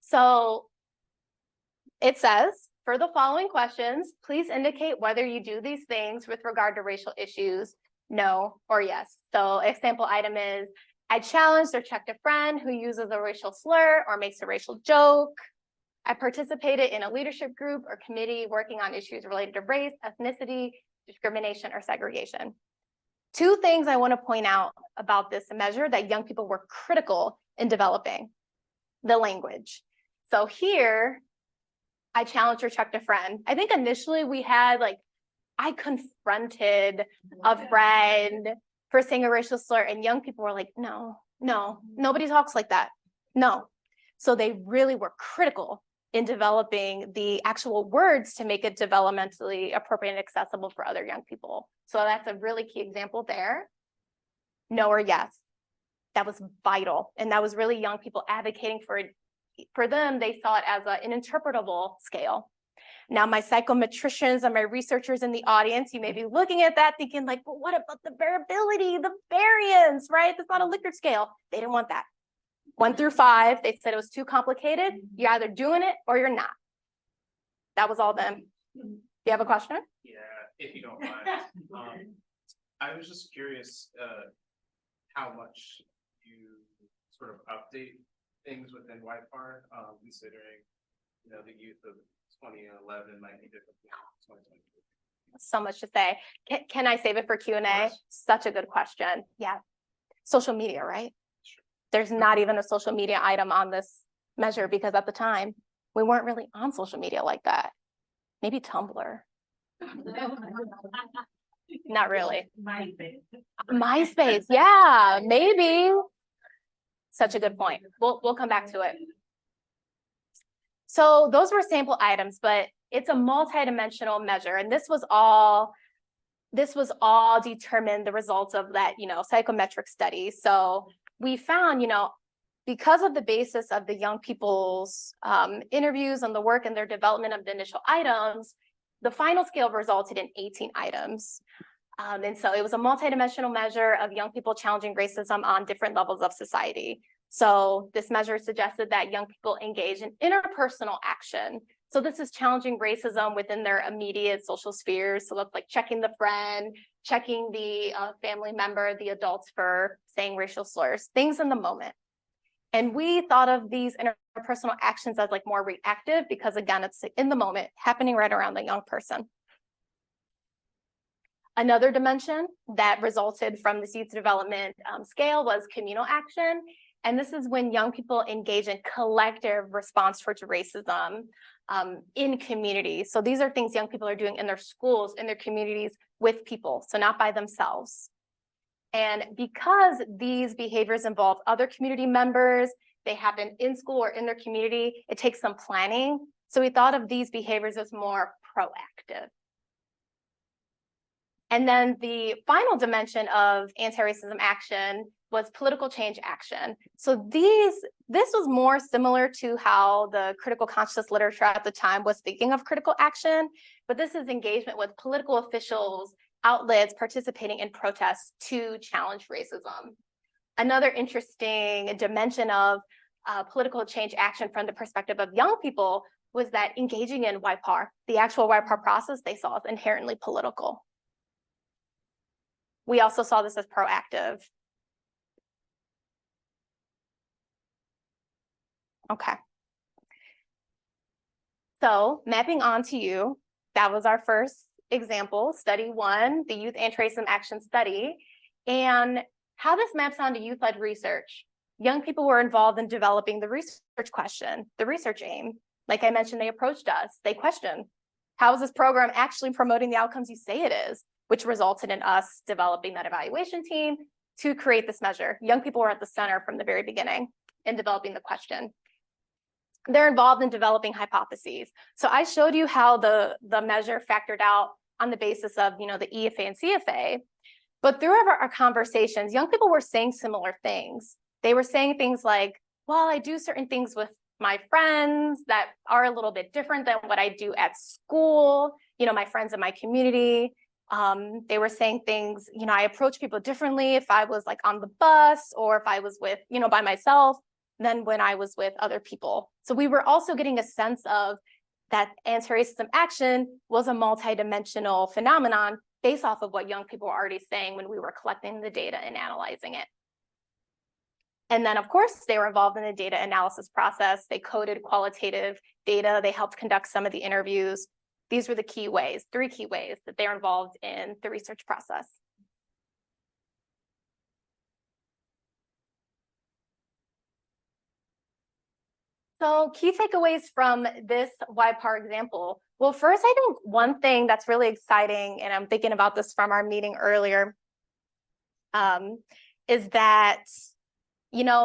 So it says, for the following questions, please indicate whether you do these things with regard to racial issues, no or yes. So example item is, I challenged or checked a friend who uses a racial slur or makes a racial joke. I participated in a leadership group or committee working on issues related to race, ethnicity, discrimination, or segregation. Two things I want to point out about this measure that young people were critical in developing: the language. So here, I challenged or checked a friend. I think initially we had I confronted a friend for saying a racial slur, and young people were like, no, nobody talks like that. No. So they really were critical in developing the actual words to make it developmentally appropriate and accessible for other young people. So that's a really key example there. No or yes. That was vital. And that was really young people advocating for it. For them, they saw it as an interpretable scale. Now, my psychometricians and my researchers in the audience, you may be looking at that thinking but what about the variability, the variance, right? That's not a Likert scale. They didn't want that. 1 through 5, they said it was too complicated. You're either doing it or you're not. That was all them. Do you have a question? Yeah, if you don't mind. I was just curious how much you sort of update things within YPAR, considering the youth of 2011 might be different from 2022. So much to say. Can I save it for Q&A? Such a good question. Yeah. Social media, right? Sure. There's not even a social media item on this measure because at the time, we weren't really on social media like that. Maybe Tumblr. Not really. MySpace, yeah, maybe. Such a good point. We'll come back to it. So those were sample items, but it's a multidimensional measure, and this was all determined the results of that psychometric study. So we found because of the basis of the young people's interviews and the work and their development of the initial items, the final scale resulted in 18 items. And so it was a multidimensional measure of young people challenging racism on different levels of society. So this measure suggested that young people engage in interpersonal action. So this is challenging racism within their immediate social spheres. So that's like checking the friend, checking the family member, the adults for saying racial slurs, things in the moment. And we thought of these interpersonal actions as like more reactive because again, it's in the moment, happening right around the young person. Another dimension that resulted from this youth development scale was communal action. And this is when young people engage in collective response towards racism in communities. So these are things young people are doing in their schools, in their communities with people, so not by themselves. And because these behaviors involve other community members, they happen in school or in their community, it takes some planning. So we thought of these behaviors as more proactive. And then the final dimension of anti-racism action was political change action. So this was more similar to how the critical consciousness literature at the time was thinking of critical action, but this is engagement with political officials, outlets participating in protests to challenge racism. Another interesting dimension of political change action from the perspective of young people was that engaging in YPAR, the actual YPAR process, they saw as inherently political. We also saw this as proactive. Okay. So mapping onto you, that was our first example, study 1, the Youth Anti-Racism Action Study. And how this maps onto youth-led research. Young people were involved in developing the research question, the research aim. Like I mentioned, they approached us, they questioned, how is this program actually promoting the outcomes you say it is? Which resulted in us developing that evaluation team to create this measure. Young people were at the center from the very beginning in developing the question. They're involved in developing hypotheses. So I showed you how the measure factored out on the basis of, the EFA and CFA, but through our conversations, young people were saying similar things. They were saying things like, well, I do certain things with my friends that are a little bit different than what I do at school, my friends in my community. They were saying things, I approach people differently if I was like on the bus or if I was with, by myself than when I was with other people. So we were also getting a sense of that anti-racism action was a multidimensional phenomenon based off of what young people were already saying when we were collecting the data and analyzing it. And then, of course, they were involved in the data analysis process. They coded qualitative data. They helped conduct some of the interviews. These were the key ways, 3 key ways that they're involved in the research process. So key takeaways from this YPAR example. Well, first, I think one thing that's really exciting, and I'm thinking about this from our meeting earlier, is that,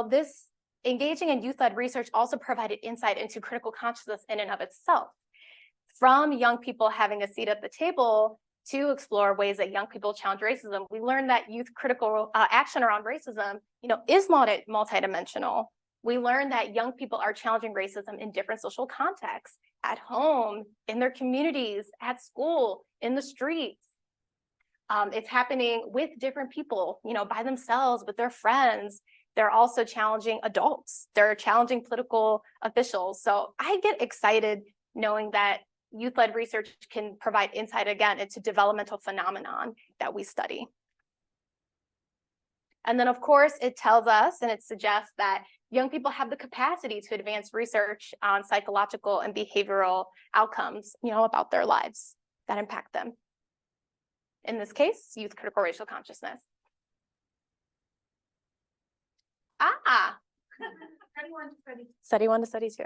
this engaging in youth-led research also provided insight into critical consciousness in and of itself. From young people having a seat at the table to explore ways that young people challenge racism, we learned that youth critical action around racism, is multidimensional. We learned that young people are challenging racism in different social contexts, at home, in their communities, at school, in the streets. It's happening with different people, by themselves, with their friends. They're also challenging adults. They're challenging political officials. So I get excited knowing that youth-led research can provide insight again into developmental phenomenon that we study. And then, of course, it tells us and it suggests that young people have the capacity to advance research on psychological and behavioral outcomes, about their lives that impact them. In this case, youth critical racial consciousness. Study 1 to study 2.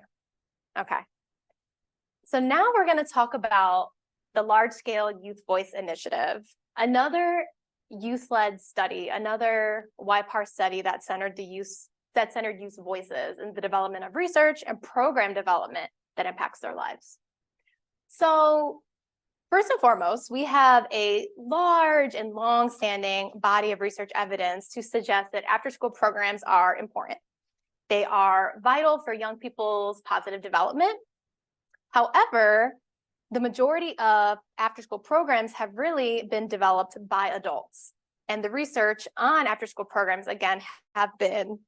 Okay. So now we're going to talk about the large-scale youth voice initiative, another youth-led study, another YPAR study that centered youth voices in the development of research and program development that impacts their lives. So first and foremost, we have a large and long-standing body of research evidence to suggest that after-school programs are important. They are vital for young people's positive development. However, the majority of after-school programs have really been developed by adults. And the research on after-school programs, again, have been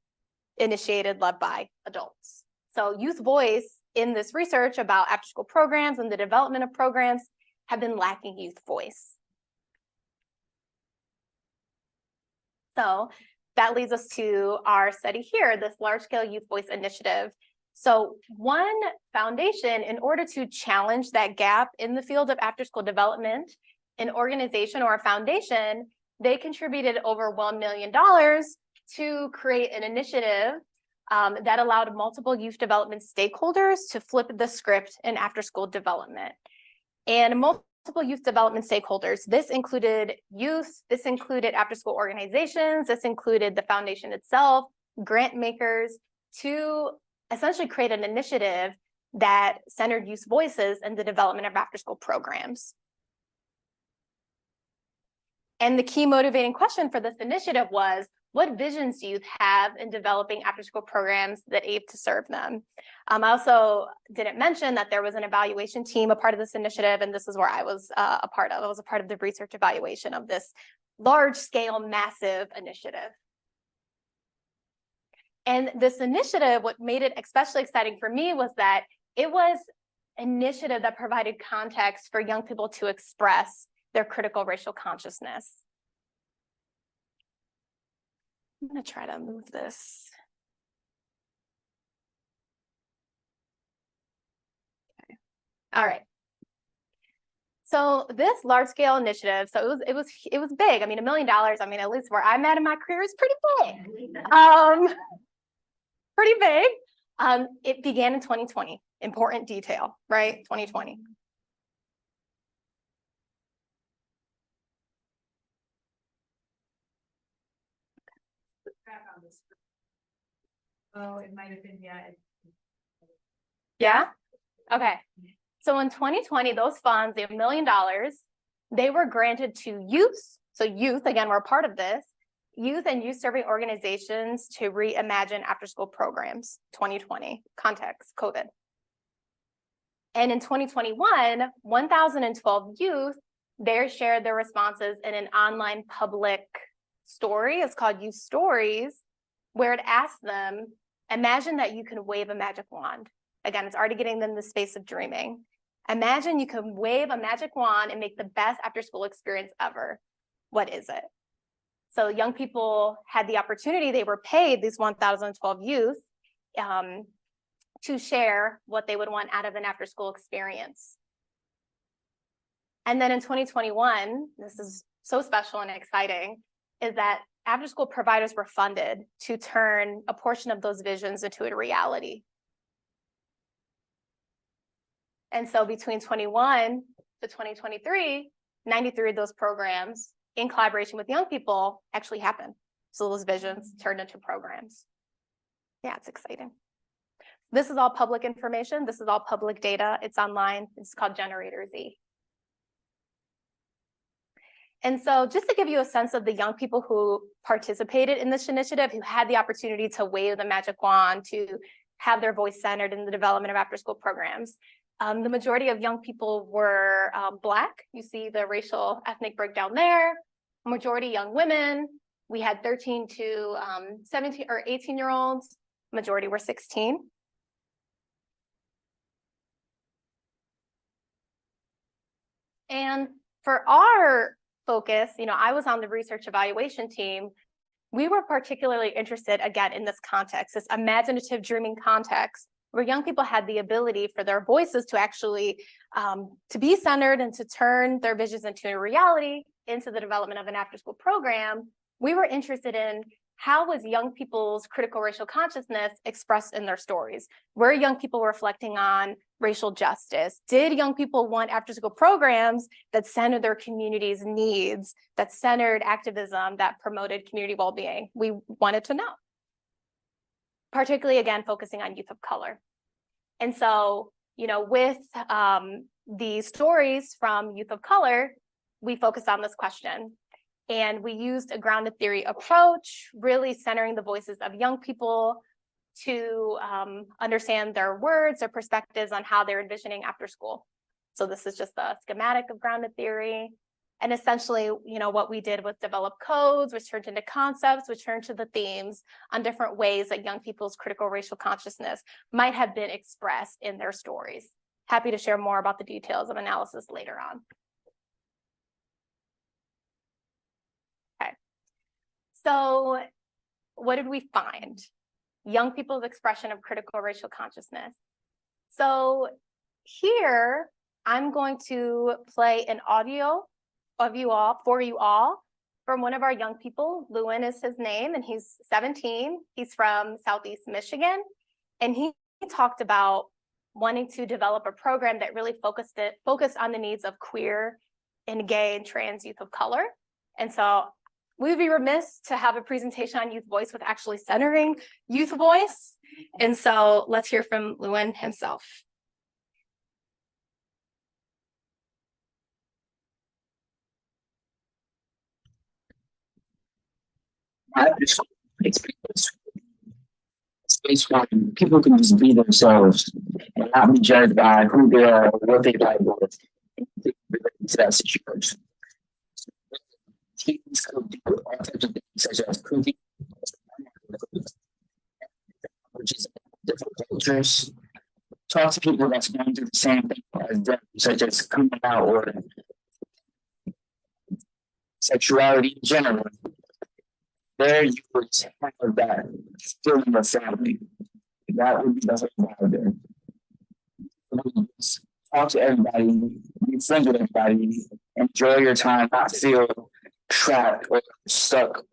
initiated, led by adults. So youth voice in this research about after-school programs and the development of programs have been lacking youth voice. So that leads us to our study here, this large-scale youth voice initiative. So one foundation, in order to challenge that gap in the field of after-school development, an organization or a foundation, they contributed over $1 million to create an initiative that allowed multiple youth development stakeholders to flip the script in after-school development. And multiple youth development stakeholders, this included youth, this included after-school organizations, this included the foundation itself, grant makers, to essentially create an initiative that centered youth voices in the development of after-school programs. And the key motivating question for this initiative was, what visions do youth have in developing after-school programs that aim to serve them? I also didn't mention that there was an evaluation team a part of this initiative, and this is where I was a part of. I was a part of the research evaluation of this large-scale, massive initiative. And this initiative, what made it especially exciting for me was that it was an initiative that provided context for young people to express their critical racial consciousness. I'm going to try to move this. Okay. All right. So this large-scale initiative, so it was big. I mean, $1 million. I mean, at least where I'm at in my career is pretty big. Pretty big. It began in 2020. Important detail, right? 2020. Oh, it might have been, yeah. Yeah? Okay. So in 2020, those funds, the $1 million, they were granted to youth. So youth, again, we're a part of this, youth and youth serving organizations to reimagine after-school programs, 2020, context, COVID. And in 2021, 1,012 youth, they shared their responses in an online public story. It's called Youth Stories, where it asked them, imagine that you can wave a magic wand. Again, it's already getting them in the space of dreaming. Imagine you can wave a magic wand and make the best after-school experience ever. What is it? So young people had the opportunity, they were paid, these 1,012 youth, to share what they would want out of an after-school experience. And then in 2021, this is so special and exciting, is that after-school providers were funded to turn a portion of those visions into a reality. And so between 21 to 2023, 93 of those programs in collaboration with young people actually happened. So those visions turned into programs. Yeah, it's exciting. This is all public information. This is all public data. It's online. It's called Generator Z. And so just to give you a sense of the young people who participated in this initiative, who had the opportunity to wave the magic wand, to have their voice centered in the development of after-school programs, the majority of young people were Black. You see the racial ethnic breakdown there. Majority young women. We had 13 to 17 or 18-year-olds. Majority were 16. And for our focus, I was on the research evaluation team. We were particularly interested, again, in this context, this imaginative dreaming context, where young people had the ability for their voices to actually to be centered and to turn their visions into a reality, into the development of an after-school program. We were interested in how was young people's critical racial consciousness expressed in their stories? Were young people reflecting on racial justice? Did young people want after-school programs that centered their community's needs, that centered activism, that promoted community well-being? We wanted to know. Particularly, again, focusing on youth of color. And so, with the stories from youth of color, we focused on this question. And we used a grounded theory approach, really centering the voices of young people to understand their words, their perspectives on how they're envisioning after school. So this is just a schematic of grounded theory. And essentially, what we did was develop codes, which turned into concepts, which turned to the themes on different ways that young people's critical racial consciousness might have been expressed in their stories. Happy to share more about the details of analysis later on. Okay. So what did we find? Young people's expression of critical racial consciousness. So here, I'm going to play an audio of you all, for you all, from one of our young people. Lewin is his name, and he's 17. He's from Southeast Michigan. And he talked about wanting to develop a program that really focused on the needs of queer and gay and trans youth of color. And so we would be remiss to have a presentation on youth voice with actually centering youth voice. And so let's hear from Lewin himself. Space where people can just be themselves and not be judged by who they are or what they like with to that situation. Teens could do all types of things such as cooking, which is different cultures. Talk to people that's going through the same thing as them, such as coming out or sexuality in general. There you would have that feeling of family. That would be the whole vibe there. Talk to everybody, be friends with everybody, enjoy your time, not feel trapped or stuck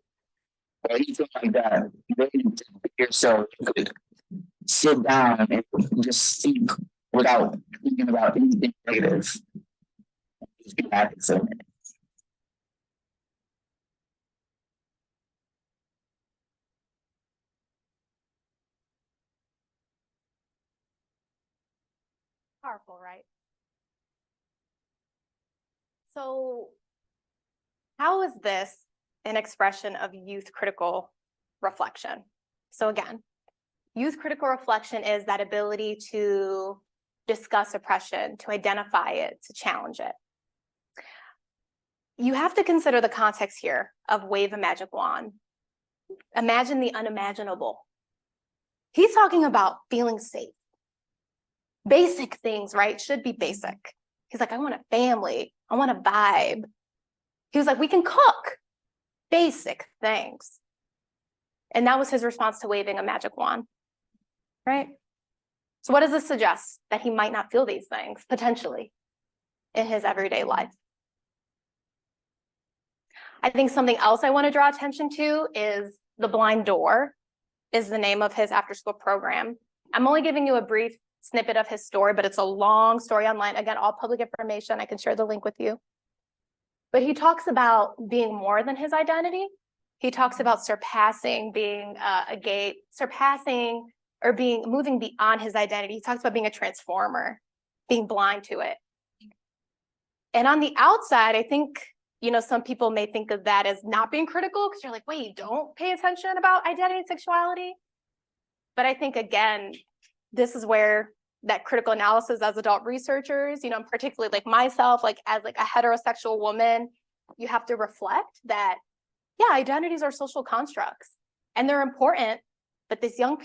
or anything like that. Really be yourself. You could sit down and just think without thinking about anything negative. Just be happy for a minute. Powerful, right? So how is this an expression of youth critical reflection? So again, youth critical reflection is that ability to discuss oppression, to identify it, to challenge it. You have to consider the context here of wave a magic wand. Imagine the unimaginable. He's talking about feeling safe. Basic things, right? Should be basic. He's like, I want a family. I want a vibe. He was like, we can cook. Basic things. And that was his response to waving a magic wand, right? So what does this suggest? That he might not feel these things, potentially, in his everyday life. I think something else I want to draw attention to is The Blind Door is the name of his after-school program. I'm only giving you a brief snippet of his story, but it's a long story online. Again, all public information. I can share the link with you. But he talks about being more than his identity. He talks about surpassing being a gay, surpassing or moving beyond his identity. He talks about being a transformer, being blind to it. And on the outside, I think, some people may think of that as not being critical because you're like, wait, you don't pay attention about identity and sexuality. But I think, again, this is where that critical analysis as adult researchers, particularly like myself, like as like a heterosexual woman, you have to reflect that, yeah, identities are social constructs and they're important, but this young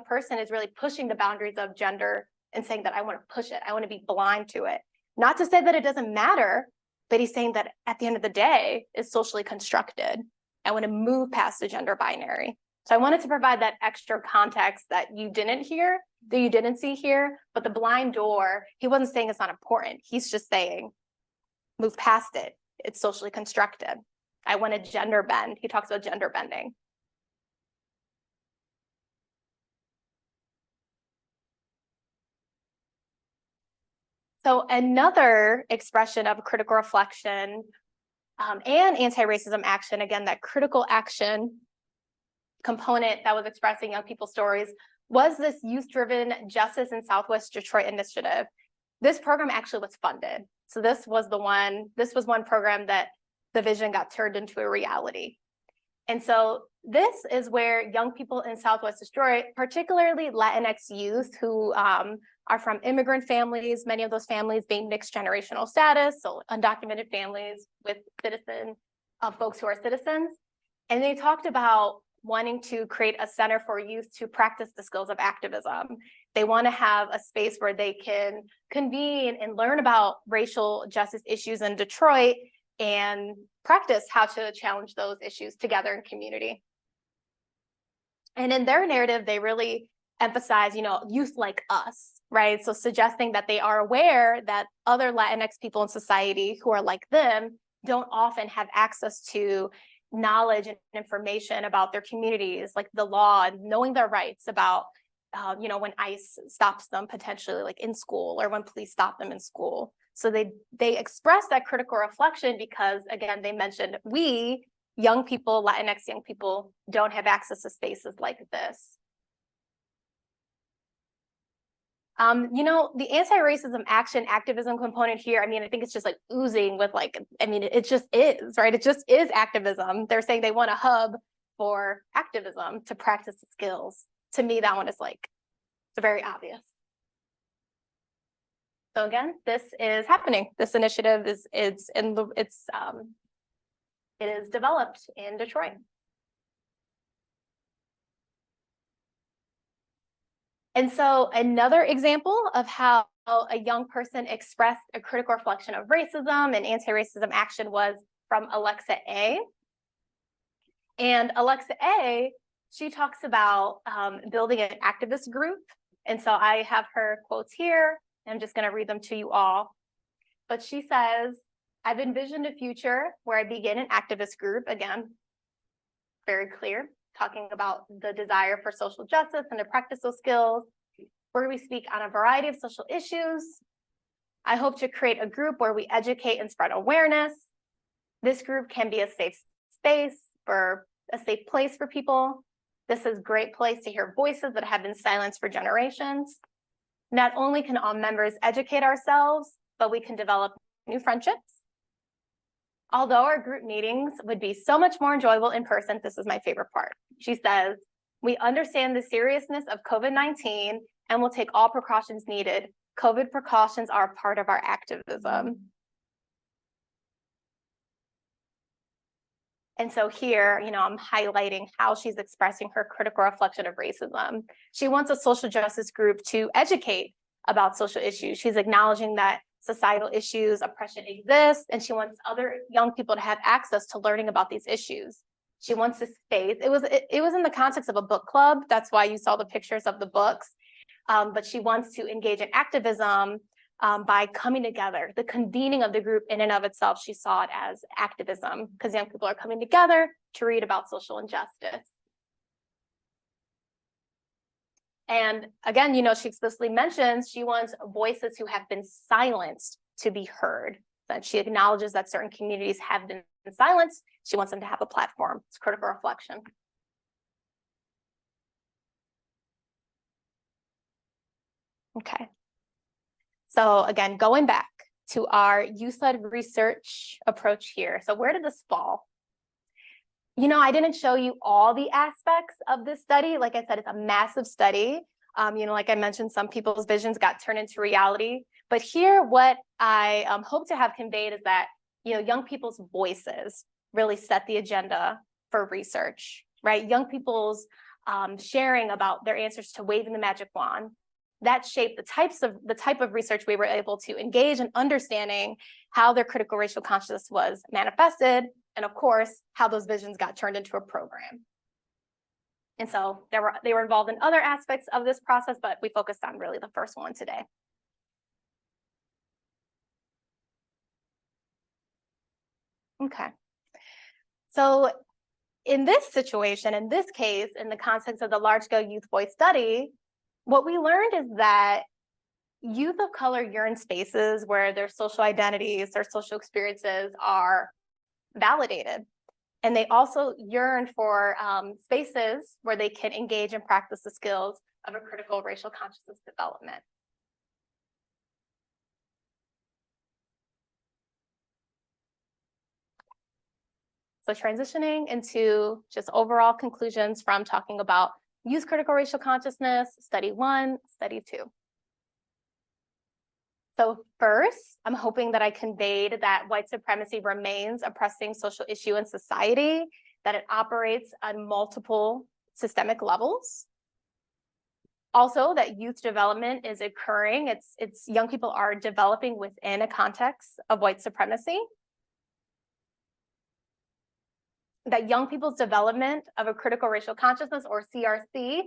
person is really pushing the boundaries of gender and saying that I want to push it. I want to be blind to it. Not to say that it doesn't matter, but he's saying that at the end of the day, it's socially constructed. I want to move past the gender binary. So I wanted to provide that extra context that you didn't hear, that you didn't see here, but the blind door, he wasn't saying it's not important. He's just saying, move past it. It's socially constructed. I want a gender bend. He talks about gender bending. So another expression of critical reflection and anti-racism action, again, that critical action component that was expressing young people's stories was this youth-driven Justice in Southwest Detroit initiative. This program actually was funded. So this was one program that the vision got turned into a reality. And so this is where young people in Southwest Detroit, particularly Latinx youth who are from immigrant families, many of those families being mixed generational status, so undocumented families with folks who are citizens. And they talked about wanting to create a center for youth to practice the skills of activism. They want to have a space where they can convene and learn about racial justice issues in Detroit and practice how to challenge those issues together in community. And in their narrative, they really emphasize, youth like us, right? So suggesting that they are aware that other Latinx people in society who are like them don't often have access to knowledge and information about their communities, like the law and knowing their rights about, when ICE stops them potentially like in school or when police stop them in school. So they express that critical reflection because, again, they mentioned we, young people, Latinx young people, don't have access to spaces like this. The anti-racism action activism component here, I think it's just like oozing with it just is, right? It just is activism. They're saying they want a hub for activism to practice the skills. To me, that one is it's very obvious. So again, this is happening. This initiative it is developed in Detroit. And so another example of how a young person expressed a critical reflection of racism and anti-racism action was from Alexa A. And Alexa A, she talks about building an activist group. And so I have her quotes here. I'm just going to read them to you all. But she says, I've envisioned a future where I begin an activist group, again, very clear, talking about the desire for social justice and to practice those skills, where we speak on a variety of social issues. I hope to create a group where we educate and spread awareness. This group can be a safe space for a safe place for people. This is a great place to hear voices that have been silenced for generations. Not only can all members educate ourselves, but we can develop new friendships. Although our group meetings would be so much more enjoyable in person, this is my favorite part. She says, we understand the seriousness of COVID-19 and will take all precautions needed. COVID precautions are a part of our activism. And so here, I'm highlighting how she's expressing her critical reflection of racism. She wants a social justice group to educate about social issues. She's acknowledging that societal issues, oppression exists, and she wants other young people to have access to learning about these issues. She wants a space. It was in the context of a book club. That's why you saw the pictures of the books. But she wants to engage in activism by coming together. The convening of the group in and of itself, she saw it as activism because young people are coming together to read about social injustice. And again, she explicitly mentions she wants voices who have been silenced to be heard. That she acknowledges that certain communities have been silenced. She wants them to have a platform. It's critical reflection. Okay. So again, going back to our youth-led research approach here. So where did this fall? I didn't show you all the aspects of this study. Like I said, it's a massive study. Like I mentioned, some people's visions got turned into reality. But here, what I hope to have conveyed is that, young people's voices really set the agenda for research, right? Young people's sharing about their answers to waving the magic wand, that shaped the type of research we were able to engage in understanding how their critical racial consciousness was manifested, and of course, how those visions got turned into a program. And so they were involved in other aspects of this process, but we focused on really the first one today. Okay. So in this situation, in this case, in the context of the large-scale youth voice study, what we learned is that youth of color yearn spaces where their social identities, their social experiences are validated. And they also yearn for spaces where they can engage and practice the skills of a critical racial consciousness development. So transitioning into just overall conclusions from talking about youth critical racial consciousness, study 1, study 2. So first, I'm hoping that I conveyed that white supremacy remains a pressing social issue in society, that it operates on multiple systemic levels. Also, that youth development is occurring. It's young people are developing within a context of white supremacy. that young people's development of a critical racial consciousness, or CRC,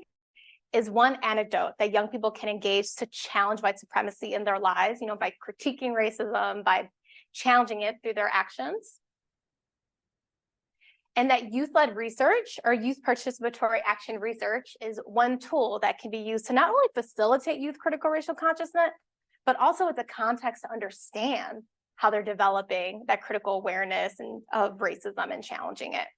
is one antidote that young people can engage to challenge white supremacy in their lives, by critiquing racism, by challenging it through their actions. And that youth-led research, or youth participatory action research, is one tool that can be used to not only facilitate youth critical racial consciousness, but also as a context to understand how they're developing that critical awareness of racism and challenging it.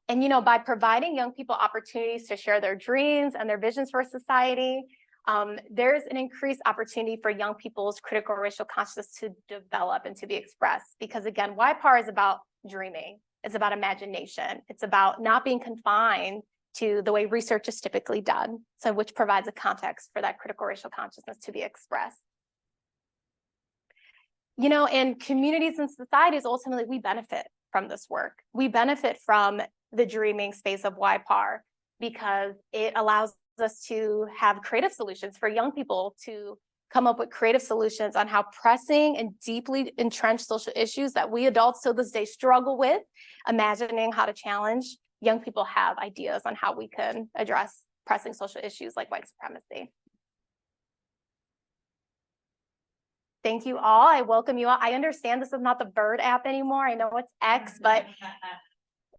And, by providing young people opportunities to share their dreams and their visions for society, there's an increased opportunity for young people's critical racial consciousness to develop and to be expressed. Because again, YPAR is about dreaming. It's about imagination. It's about not being confined to the way research is typically done, so which provides a context for that critical racial consciousness to be expressed. And communities and societies, ultimately, we benefit from this work. We benefit from the dreaming space of YPAR because it allows us to have creative solutions for young people to come up with creative solutions on how pressing and deeply entrenched social issues that we adults to this day struggle with, imagining how to challenge. Young people have ideas on how we can address pressing social issues like white supremacy. Thank you all. I welcome you all. I understand this is not the Bird app anymore. I know it's X, but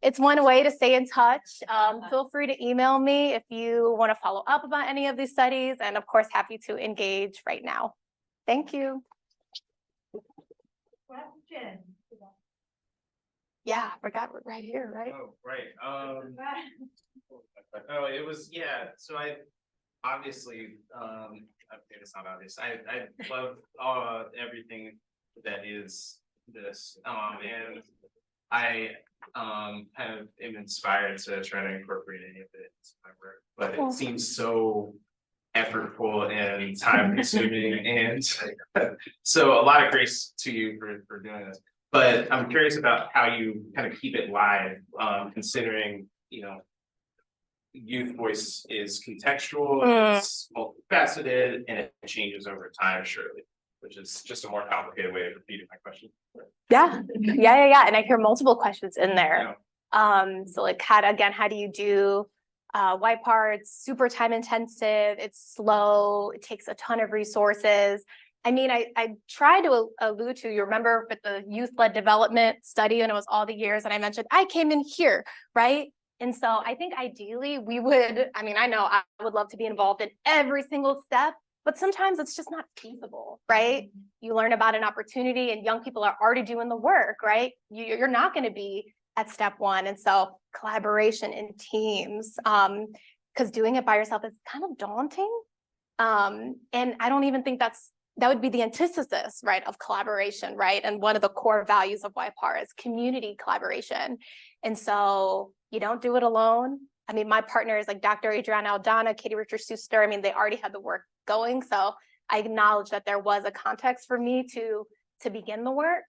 it's one way to stay in touch. Feel free to email me if you want to follow up about any of these studies, and of course, happy to engage right now. Thank you. Question. Yeah, forgot we're right here, right? Oh, right. Oh, it was, yeah, so I obviously, it's not obvious. I love everything that is this. And I kind of am inspired to try to incorporate any of it into my work, but it seems so effortful and time consuming. And so a lot of grace to you for doing this. But I'm curious about how you kind of keep it live, considering, youth voice is contextual, it's multifaceted, and it changes over time, surely, which is just a more complicated way of repeating my question. Yeah. And I hear multiple questions in there. So like how do you do YPAR? It's super time intensive, it's slow, it takes a ton of resources. I mean, I try to allude to, you remember with the youth-led development study, and it was all the years, and I mentioned I came in here, right? And so I think ideally we would, I know I would love to be involved in every single step, but sometimes it's just not feasible, right? You learn about an opportunity and young people are already doing the work, right? You're not going to be at step one. And so collaboration in teams, because doing it by yourself is kind of daunting. And I don't even think that would be the antithesis, right, of collaboration, right? And one of the core values of YPAR is community collaboration. And so you don't do it alone. My partner is like Dr. Adriana Aldana, Katie Richard-Suster. They already had the work going. So I acknowledge that there was a context for me to begin the work.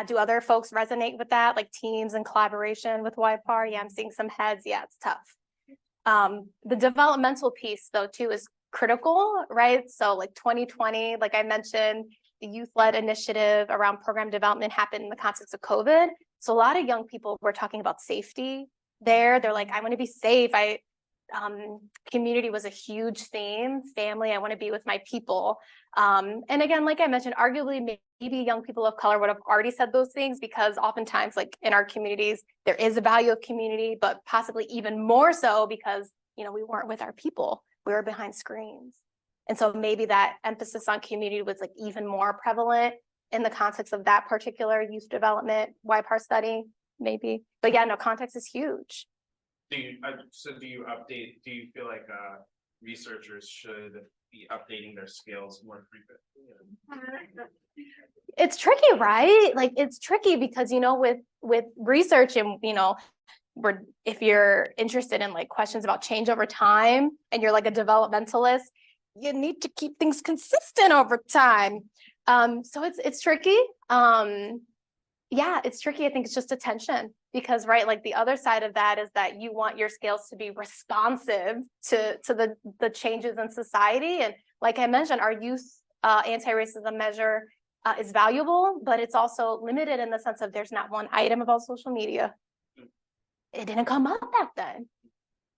Do other folks resonate with that, like teams and collaboration with YPAR? Yeah, I'm seeing some heads. Yeah, it's tough. The developmental piece, though, too, is critical, right? So like 2020, like I mentioned, the youth-led initiative around program development happened in the context of COVID. So a lot of young people were talking about safety there. They're like, I want to be safe. Community was a huge theme. Family, I want to be with my people. And again, like I mentioned, arguably maybe young people of color would have already said those things, because oftentimes, like in our communities, there is a value of community, but possibly even more so because, we weren't with our people. We were behind screens. And so maybe that emphasis on community was like even more prevalent in the context of that particular youth development YPAR study, maybe. But yeah, no, context is huge. Do you feel like researchers should be updating their skills more frequently? It's tricky, right? Like it's tricky because, with research and, if you're interested in like questions about change over time and you're like a developmentalist, you need to keep things consistent over time. So it's tricky. It's tricky. I think it's just attention, because right, like the other side of that is that you want your skills to be responsive to the changes in society. And like I mentioned, our youth anti-racism measure is valuable, but it's also limited in the sense of there's not one item about social media. It didn't come up back then.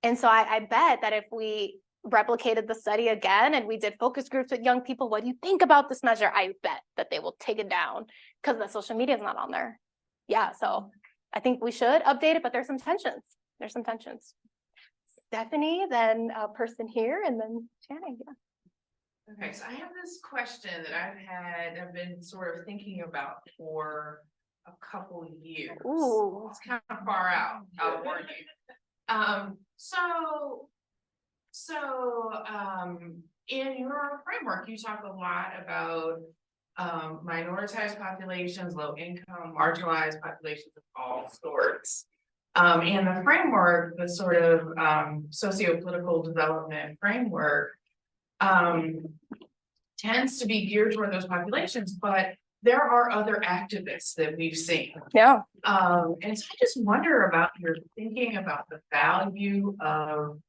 And so I bet that if we replicated the study again and we did focus groups with young people, what do you think about this measure? I bet that they will take it down because the social media is not on there. Yeah, so I think we should update it, but there's some tensions. There's some tensions. Stephanie, then a person here, and then Shannon. Yeah. Okay, so I have this question that I've been sort of thinking about for a couple years. Ooh. It's kind of far out, I'll warn you. In your framework, you talk a lot about minoritized populations, low income, marginalized populations of all sorts. And the framework, the sort of socio-political development framework, tends to be geared toward those populations, but there are other activists that we've seen. Yeah. And so I just wonder about your thinking about the value of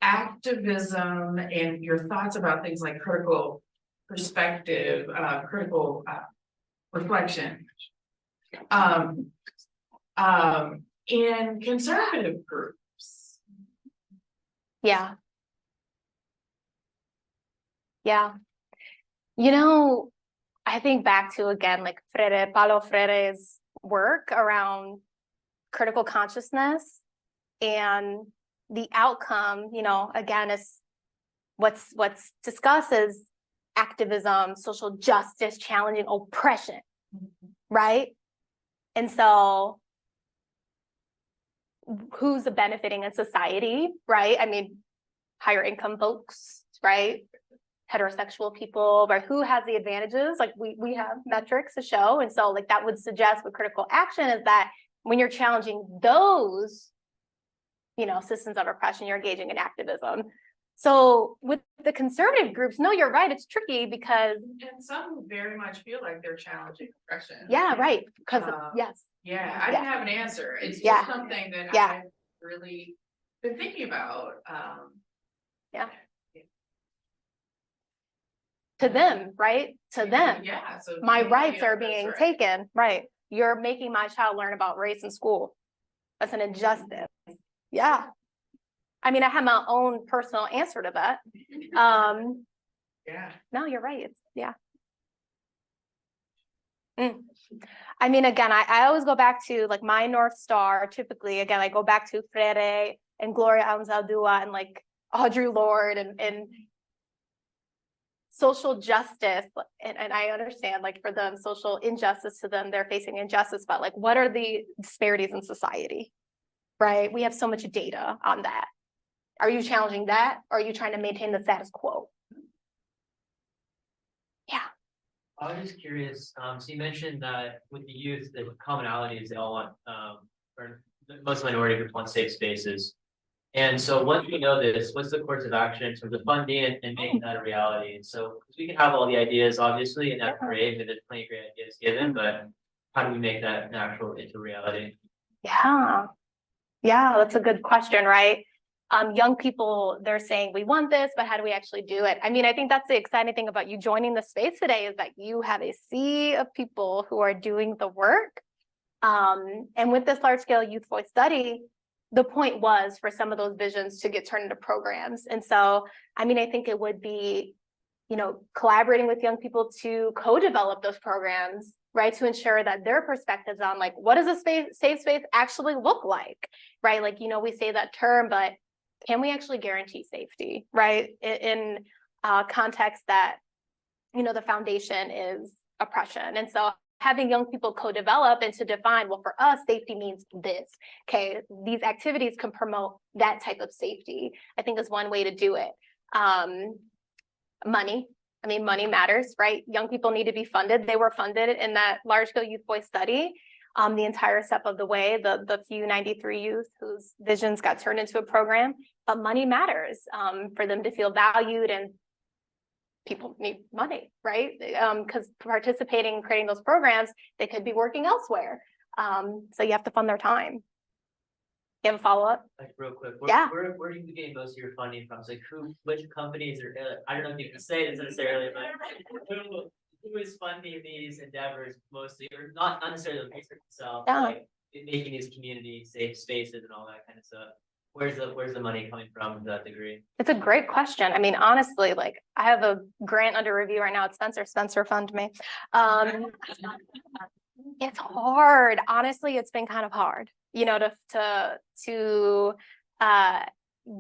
activism and your thoughts about things like critical perspective, critical reflection. In conservative groups. Yeah. Yeah. You know, I think back to, again, like Paulo Freire's work around critical consciousness, and the outcome, you know, again, is what's discussed as activism, social justice, challenging oppression, right? And so who's benefiting in society, right? I mean, higher income folks, right? Heterosexual people, right? Who has the advantages? Like we have metrics to show. And so like that would suggest with critical action is that when you're challenging those, you know, systems of oppression, you're engaging in activism. So with the conservative groups, no, you're right. It's tricky because. And some very much feel like they're challenging oppression. Yeah, right. Because yes. Yeah, I didn't have an answer. It's just Yeah. something that Yeah. I've really been thinking about. Yeah. To them, right? To them. Yeah. So My rights are that's being right. taken, right? You're making my child learn about race in school. That's an injustice. Yeah. I mean, I have my own personal answer to that. Yeah. No, you're right. It's yeah. I mean, again, I always go back to like my North Star. Typically, again, I go back to Freire and Gloria Anzaldúa and like Audre Lorde and social justice. And I understand, like, for them, social injustice to them, they're facing injustice, but like, what are the disparities in society, right? We have so much data on that. Are you challenging that? Or are you trying to maintain the status quo? Yeah. I was just curious, so you mentioned that with the youth, the commonality is they all want, or most minority groups want safe spaces. And so once we know this, what's the course of action in terms of funding and making that a reality? And so we can have all the ideas, obviously, and that's great, and there's plenty of great ideas given, but how do we make that natural into reality? Yeah. Yeah, that's a good question, right? Young people, they're saying, we want this, but how do we actually do it? I mean, I think that's the exciting thing about you joining the space today is that you have a sea of people who are doing the work. And with this large scale youth voice study, the point was for some of those visions to get turned into programs. And so, I mean, I think it would be, you know, collaborating with young people to co-develop those programs, right? To ensure that their perspectives on like, what does a safe space actually look like, right? Like, you know, we say that term, but can we actually guarantee safety, right? In context that, you know, the foundation is oppression. And so having young people co-develop and to define, well, for us, safety means this, okay? These activities can promote that type of safety, I think is one way to do it. Money, I mean, money matters, right? Young people need to be funded. They were funded in that large scale youth voice study. The entire step of the way, the few 93 youth whose visions got turned into a program, but money matters for them to feel valued, and people need money, right? Because participating in creating those programs, they could be working elsewhere. So you have to fund their time. You have a follow-up? Like real quick, Yeah. Where are you getting most of your funding from? It's like which companies are, I don't know if you can say this necessarily, but who is funding these endeavors mostly, or not necessarily the research itself, Yeah. like making these community safe spaces and all that kind of stuff. Where's the money coming from to that degree? It's a great question. I mean, honestly, like I have a grant under review right now at Spencer fund me. It's hard. Honestly, it's been kind of hard, you know, to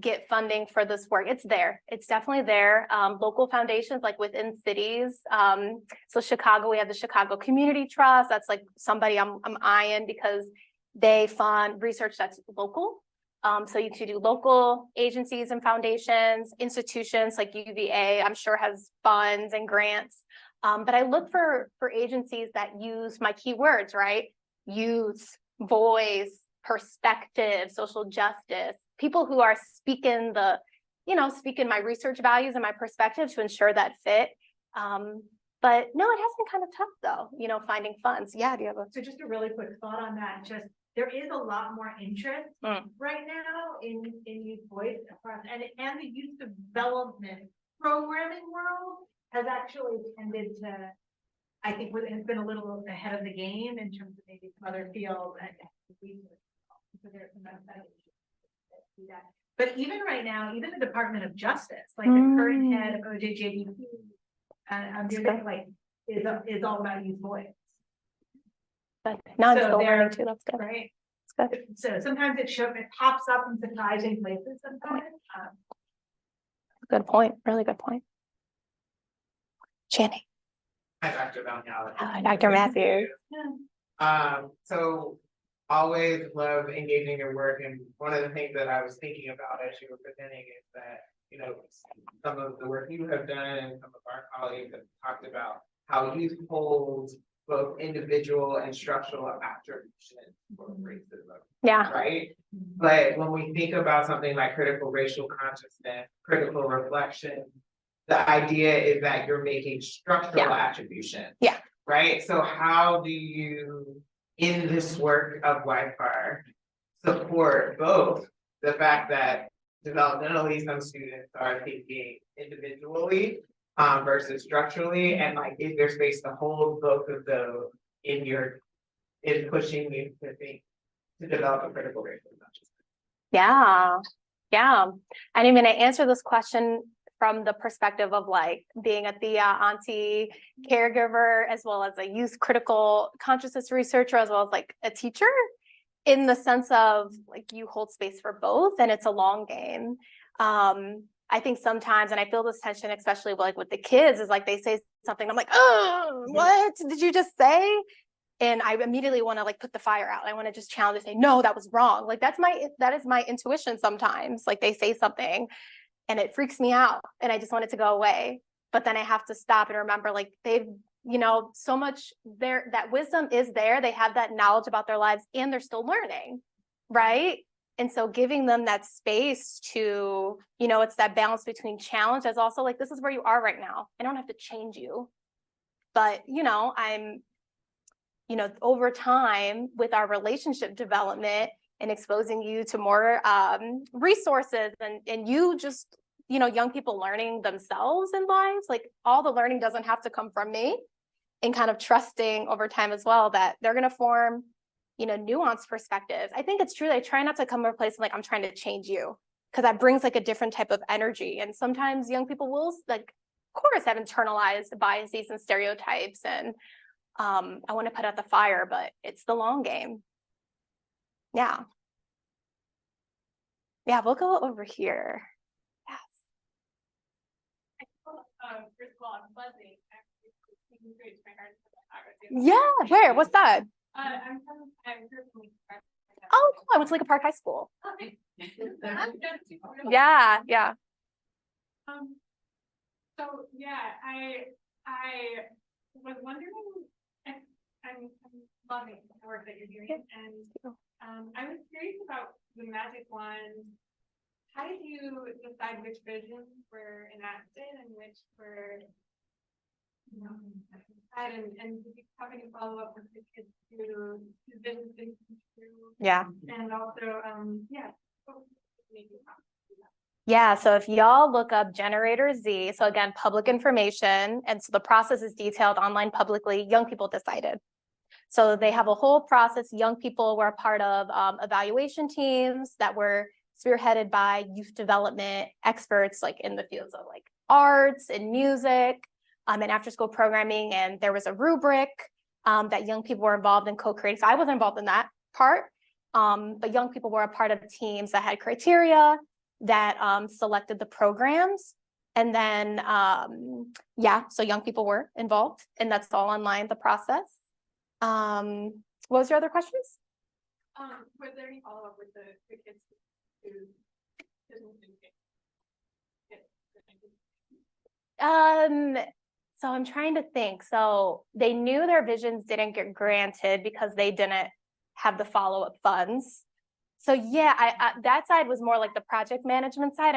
get funding for this work. It's there. It's definitely there. Local foundations like within cities. So Chicago, we have the Chicago Community Trust. That's like somebody I'm eyeing because they fund research that's local. So you could do local agencies and foundations, institutions like UVA, I'm sure has funds and grants. But I look for agencies that use my keywords, right? Youth, voice, perspective, social justice, people who are speaking my research values and my perspective to ensure that fit. But no, it has been kind of tough though, you know, finding funds. Yeah, do you have a? So just a really quick thought on that, just there is a lot more interest right now in youth voice across and the youth development programming world has actually tended to, I think, it's been a little ahead of the game in terms of maybe some other fields and so there's some benefit to that. But even right now, even the Department of Justice, like the current head of OJJDP, like is all about youth voice. But now I'm So still they're- learning too. That's good. Right. That's good. So sometimes it pops up in surprising places sometimes. Good point. Really good point. Channing. Hi, Dr. Bañales. Hi, Dr. Matthews. So always love engaging your work, and one of the things that I was thinking about as you were presenting is that, you know, some of the work you have done and some of our colleagues have talked about how youth holds both individual and structural attribution for racism. Yeah. Right? But when we think about something like critical racial consciousness, critical reflection, the idea is that you're making structural attribution. Yeah. Right? So how do you, in this work of YPAR, support both the fact that developmentally some students are thinking individually versus structurally, and like is there space to hold both of those in pushing you to think to develop a critical racial consciousness? Yeah. Yeah. And I'm going to answer this question from the perspective of like being a Thea, auntie, caregiver, as well as a youth critical consciousness researcher, as well as like a teacher, in the sense of like you hold space for both and it's a long game. I think sometimes, and I feel this tension, especially like with the kids, is like they say something, I'm like, oh, what did you just say? And I immediately want to like put the fire out. I want to just challenge and say, no, that was wrong. Like that is my intuition sometimes. Like they say something and it freaks me out and I just want it to go away. But then I have to stop and remember, like they've, you know, so much there, that wisdom is there. They have that knowledge about their lives and they're still learning, right? And so giving them that space to, you know, it's that balance between challenge as also like, this is where you are right now. I don't have to change you. But, you know, over time with our relationship development and exposing you to more resources and you just, you know, young people learning themselves in lives, like all the learning doesn't have to come from me, and kind of trusting over time as well that they're going to form, you know, nuanced perspectives. I think it's true. I try not to come to a place like I'm trying to change you, because that brings like a different type of energy. And sometimes young people will like, of course, have internalized biases and stereotypes. And I want to put out the fire, but it's the long game. Yeah. Yeah, we'll go over here. Yes. First of all, I'm buzzing. Yeah, where? What's that? I'm here from Oh, cool. I went to Lincoln Park High School. Yeah, yeah. So yeah, I was wondering if I'm loving the work that you're doing, and I was curious about the magic wand. How did you decide which visions were enacted and which were, you know, and did you have any follow up with the kids to visions things true? Yeah. And also, yeah. What was making you happy to do that? Yeah, so if y'all look up Generator Z, so again, public information, and so the process is detailed online publicly, young people decided. So they have a whole process. Young people were a part of evaluation teams that were spearheaded by youth development experts, like in the fields of like arts and music, and after school programming. And there was a rubric that young people were involved in co-creating. So I wasn't involved in that part, but young people were a part of teams that had criteria that selected the programs. And then, yeah, so young people were involved, and that's all online, the process. What was your other questions? Was there any follow-up with the kids who didn't get? So I'm trying to think. So they knew their visions didn't get granted because they didn't have the follow-up funds. So yeah, I that side was more like the project management side.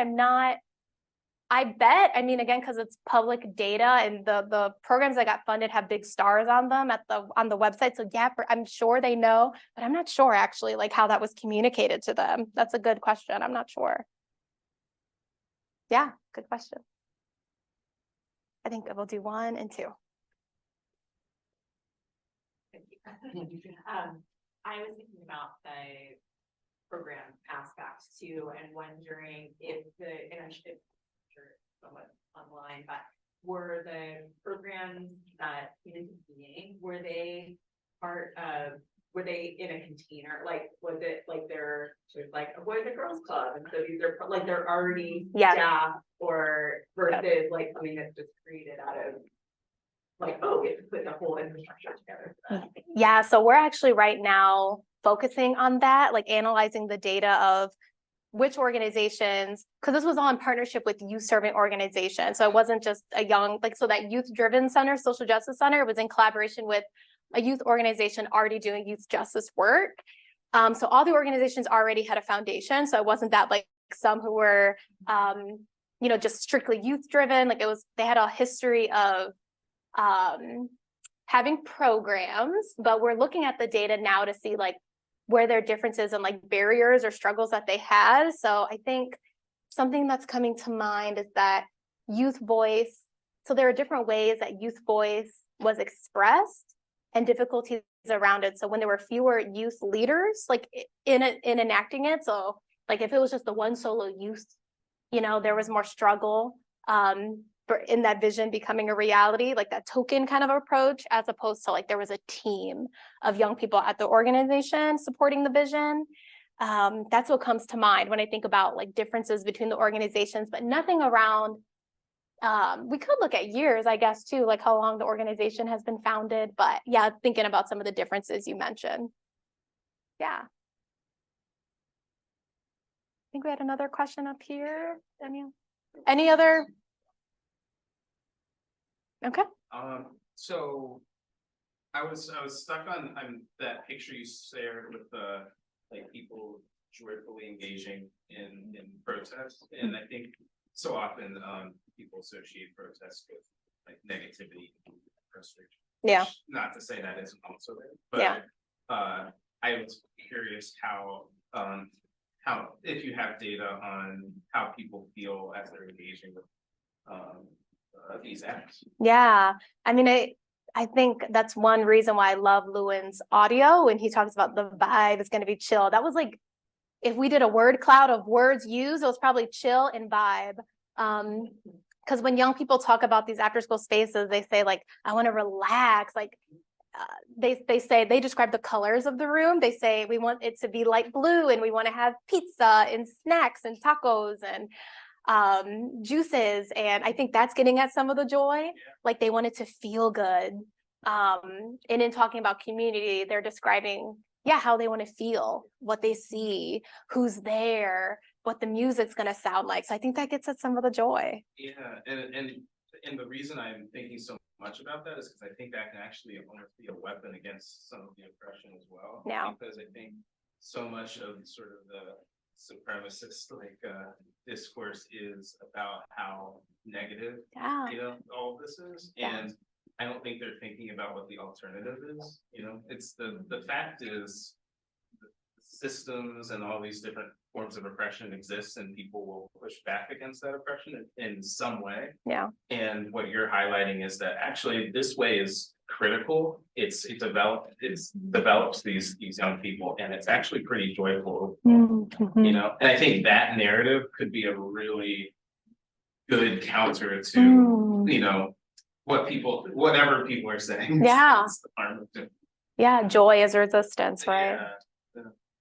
I bet, I mean, again, because it's public data and the programs that got funded have big stars on them on the website. So yeah, I'm sure they know, but I'm not sure actually like how that was communicated to them. That's a good question. I'm not sure. Yeah, good question. I think we'll do 1 and 2. I was thinking about the program aspect too, and wondering if and I should somewhat online, but were the programs that came into being, were they part of, were they in a container? Like, was it like they're sort of like a boys and girls club, and so these are like they're already staff, or versus like something that's just created out of like, oh, we have to put the whole infrastructure together for that. Yeah, so we're actually right now focusing on that, like analyzing the data of which organizations, because this was all in partnership with youth serving organizations. So it wasn't just a young, like, so that youth driven center, social justice center, was in collaboration with a youth organization already doing youth justice work. So all the organizations already had a foundation. So it wasn't that like some who were, you know, just strictly youth driven. Like it was, they had a history of having programs, but we're looking at the data now to see like where there are differences and like barriers or struggles that they had. So I think something that's coming to mind is that youth voice. So there are different ways that youth voice was expressed and difficulties around it. So when there were fewer youth leaders, like in enacting it, so like if it was just the one solo youth, you know, there was more struggle in that vision becoming a reality, like that token kind of approach, as opposed to like there was a team of young people at the organization supporting the vision. That's what comes to mind when I think about like differences between the organizations, but nothing around, we could look at years, I guess, too, like how long the organization has been founded, but yeah, thinking about some of the differences you mentioned. Yeah. I think we had another question up here, Daniel. Any other? Okay. So I was stuck on that picture you shared with the like people joyfully engaging in protests, and I think so often people associate protests with like negativity and frustration. Yeah. Not to say that isn't also there, but I was curious how if you have data on how people feel as they're engaging with these acts. Yeah, I mean, I think that's one reason why I love Lewin's audio when he talks about the vibe is going to be chill. That was like, if we did a word cloud of words used, it was probably chill and vibe. Because when young people talk about these after school spaces, they say like, I want to relax. Like they say, they describe the colors of the room. They say, we want it to be light blue and we want to have pizza and snacks and tacos and juices. And I think that's getting at some of the joy. Like they want it to feel good. And in talking about community, they're describing, how they want to feel, what they see, who's there, what the music's going to sound like. So I think that gets at some of the joy. Yeah, and the reason I'm thinking so much about that is because I think that can actually almost be a weapon against some of the oppression as well. Yeah. Because I think so much of sort of the supremacist discourse is about how negative all of this is, and I don't think they're thinking about what the alternative is. It's the fact is the systems and all these different forms of oppression exist and people will push back against that oppression in some way. Yeah. And what you're highlighting is that actually this way is critical. It develops these young people and it's actually pretty joyful, you know, and I think that narrative could be a really good counter to, you know, whatever people are saying. Yeah. It's the harm of it. Yeah, joy is resistance, right?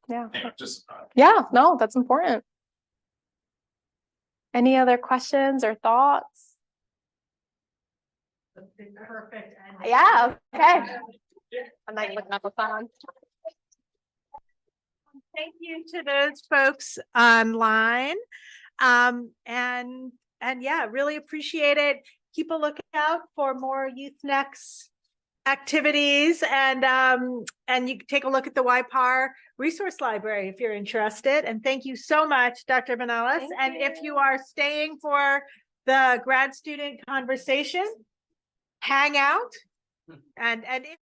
Yeah. Anyway, just Yeah, no, that's important. Any other questions or thoughts? Perfect. Yeah, okay. I'm not looking up a phone. Thank you to those folks online. And yeah, really appreciate it. Keep a lookout for more Youth-Nex activities and you can take a look at the YPAR resource library if you're interested. And thank you so much, Dr. Bañales. Thank And you. if you are staying for the grad student conversation, hang out and if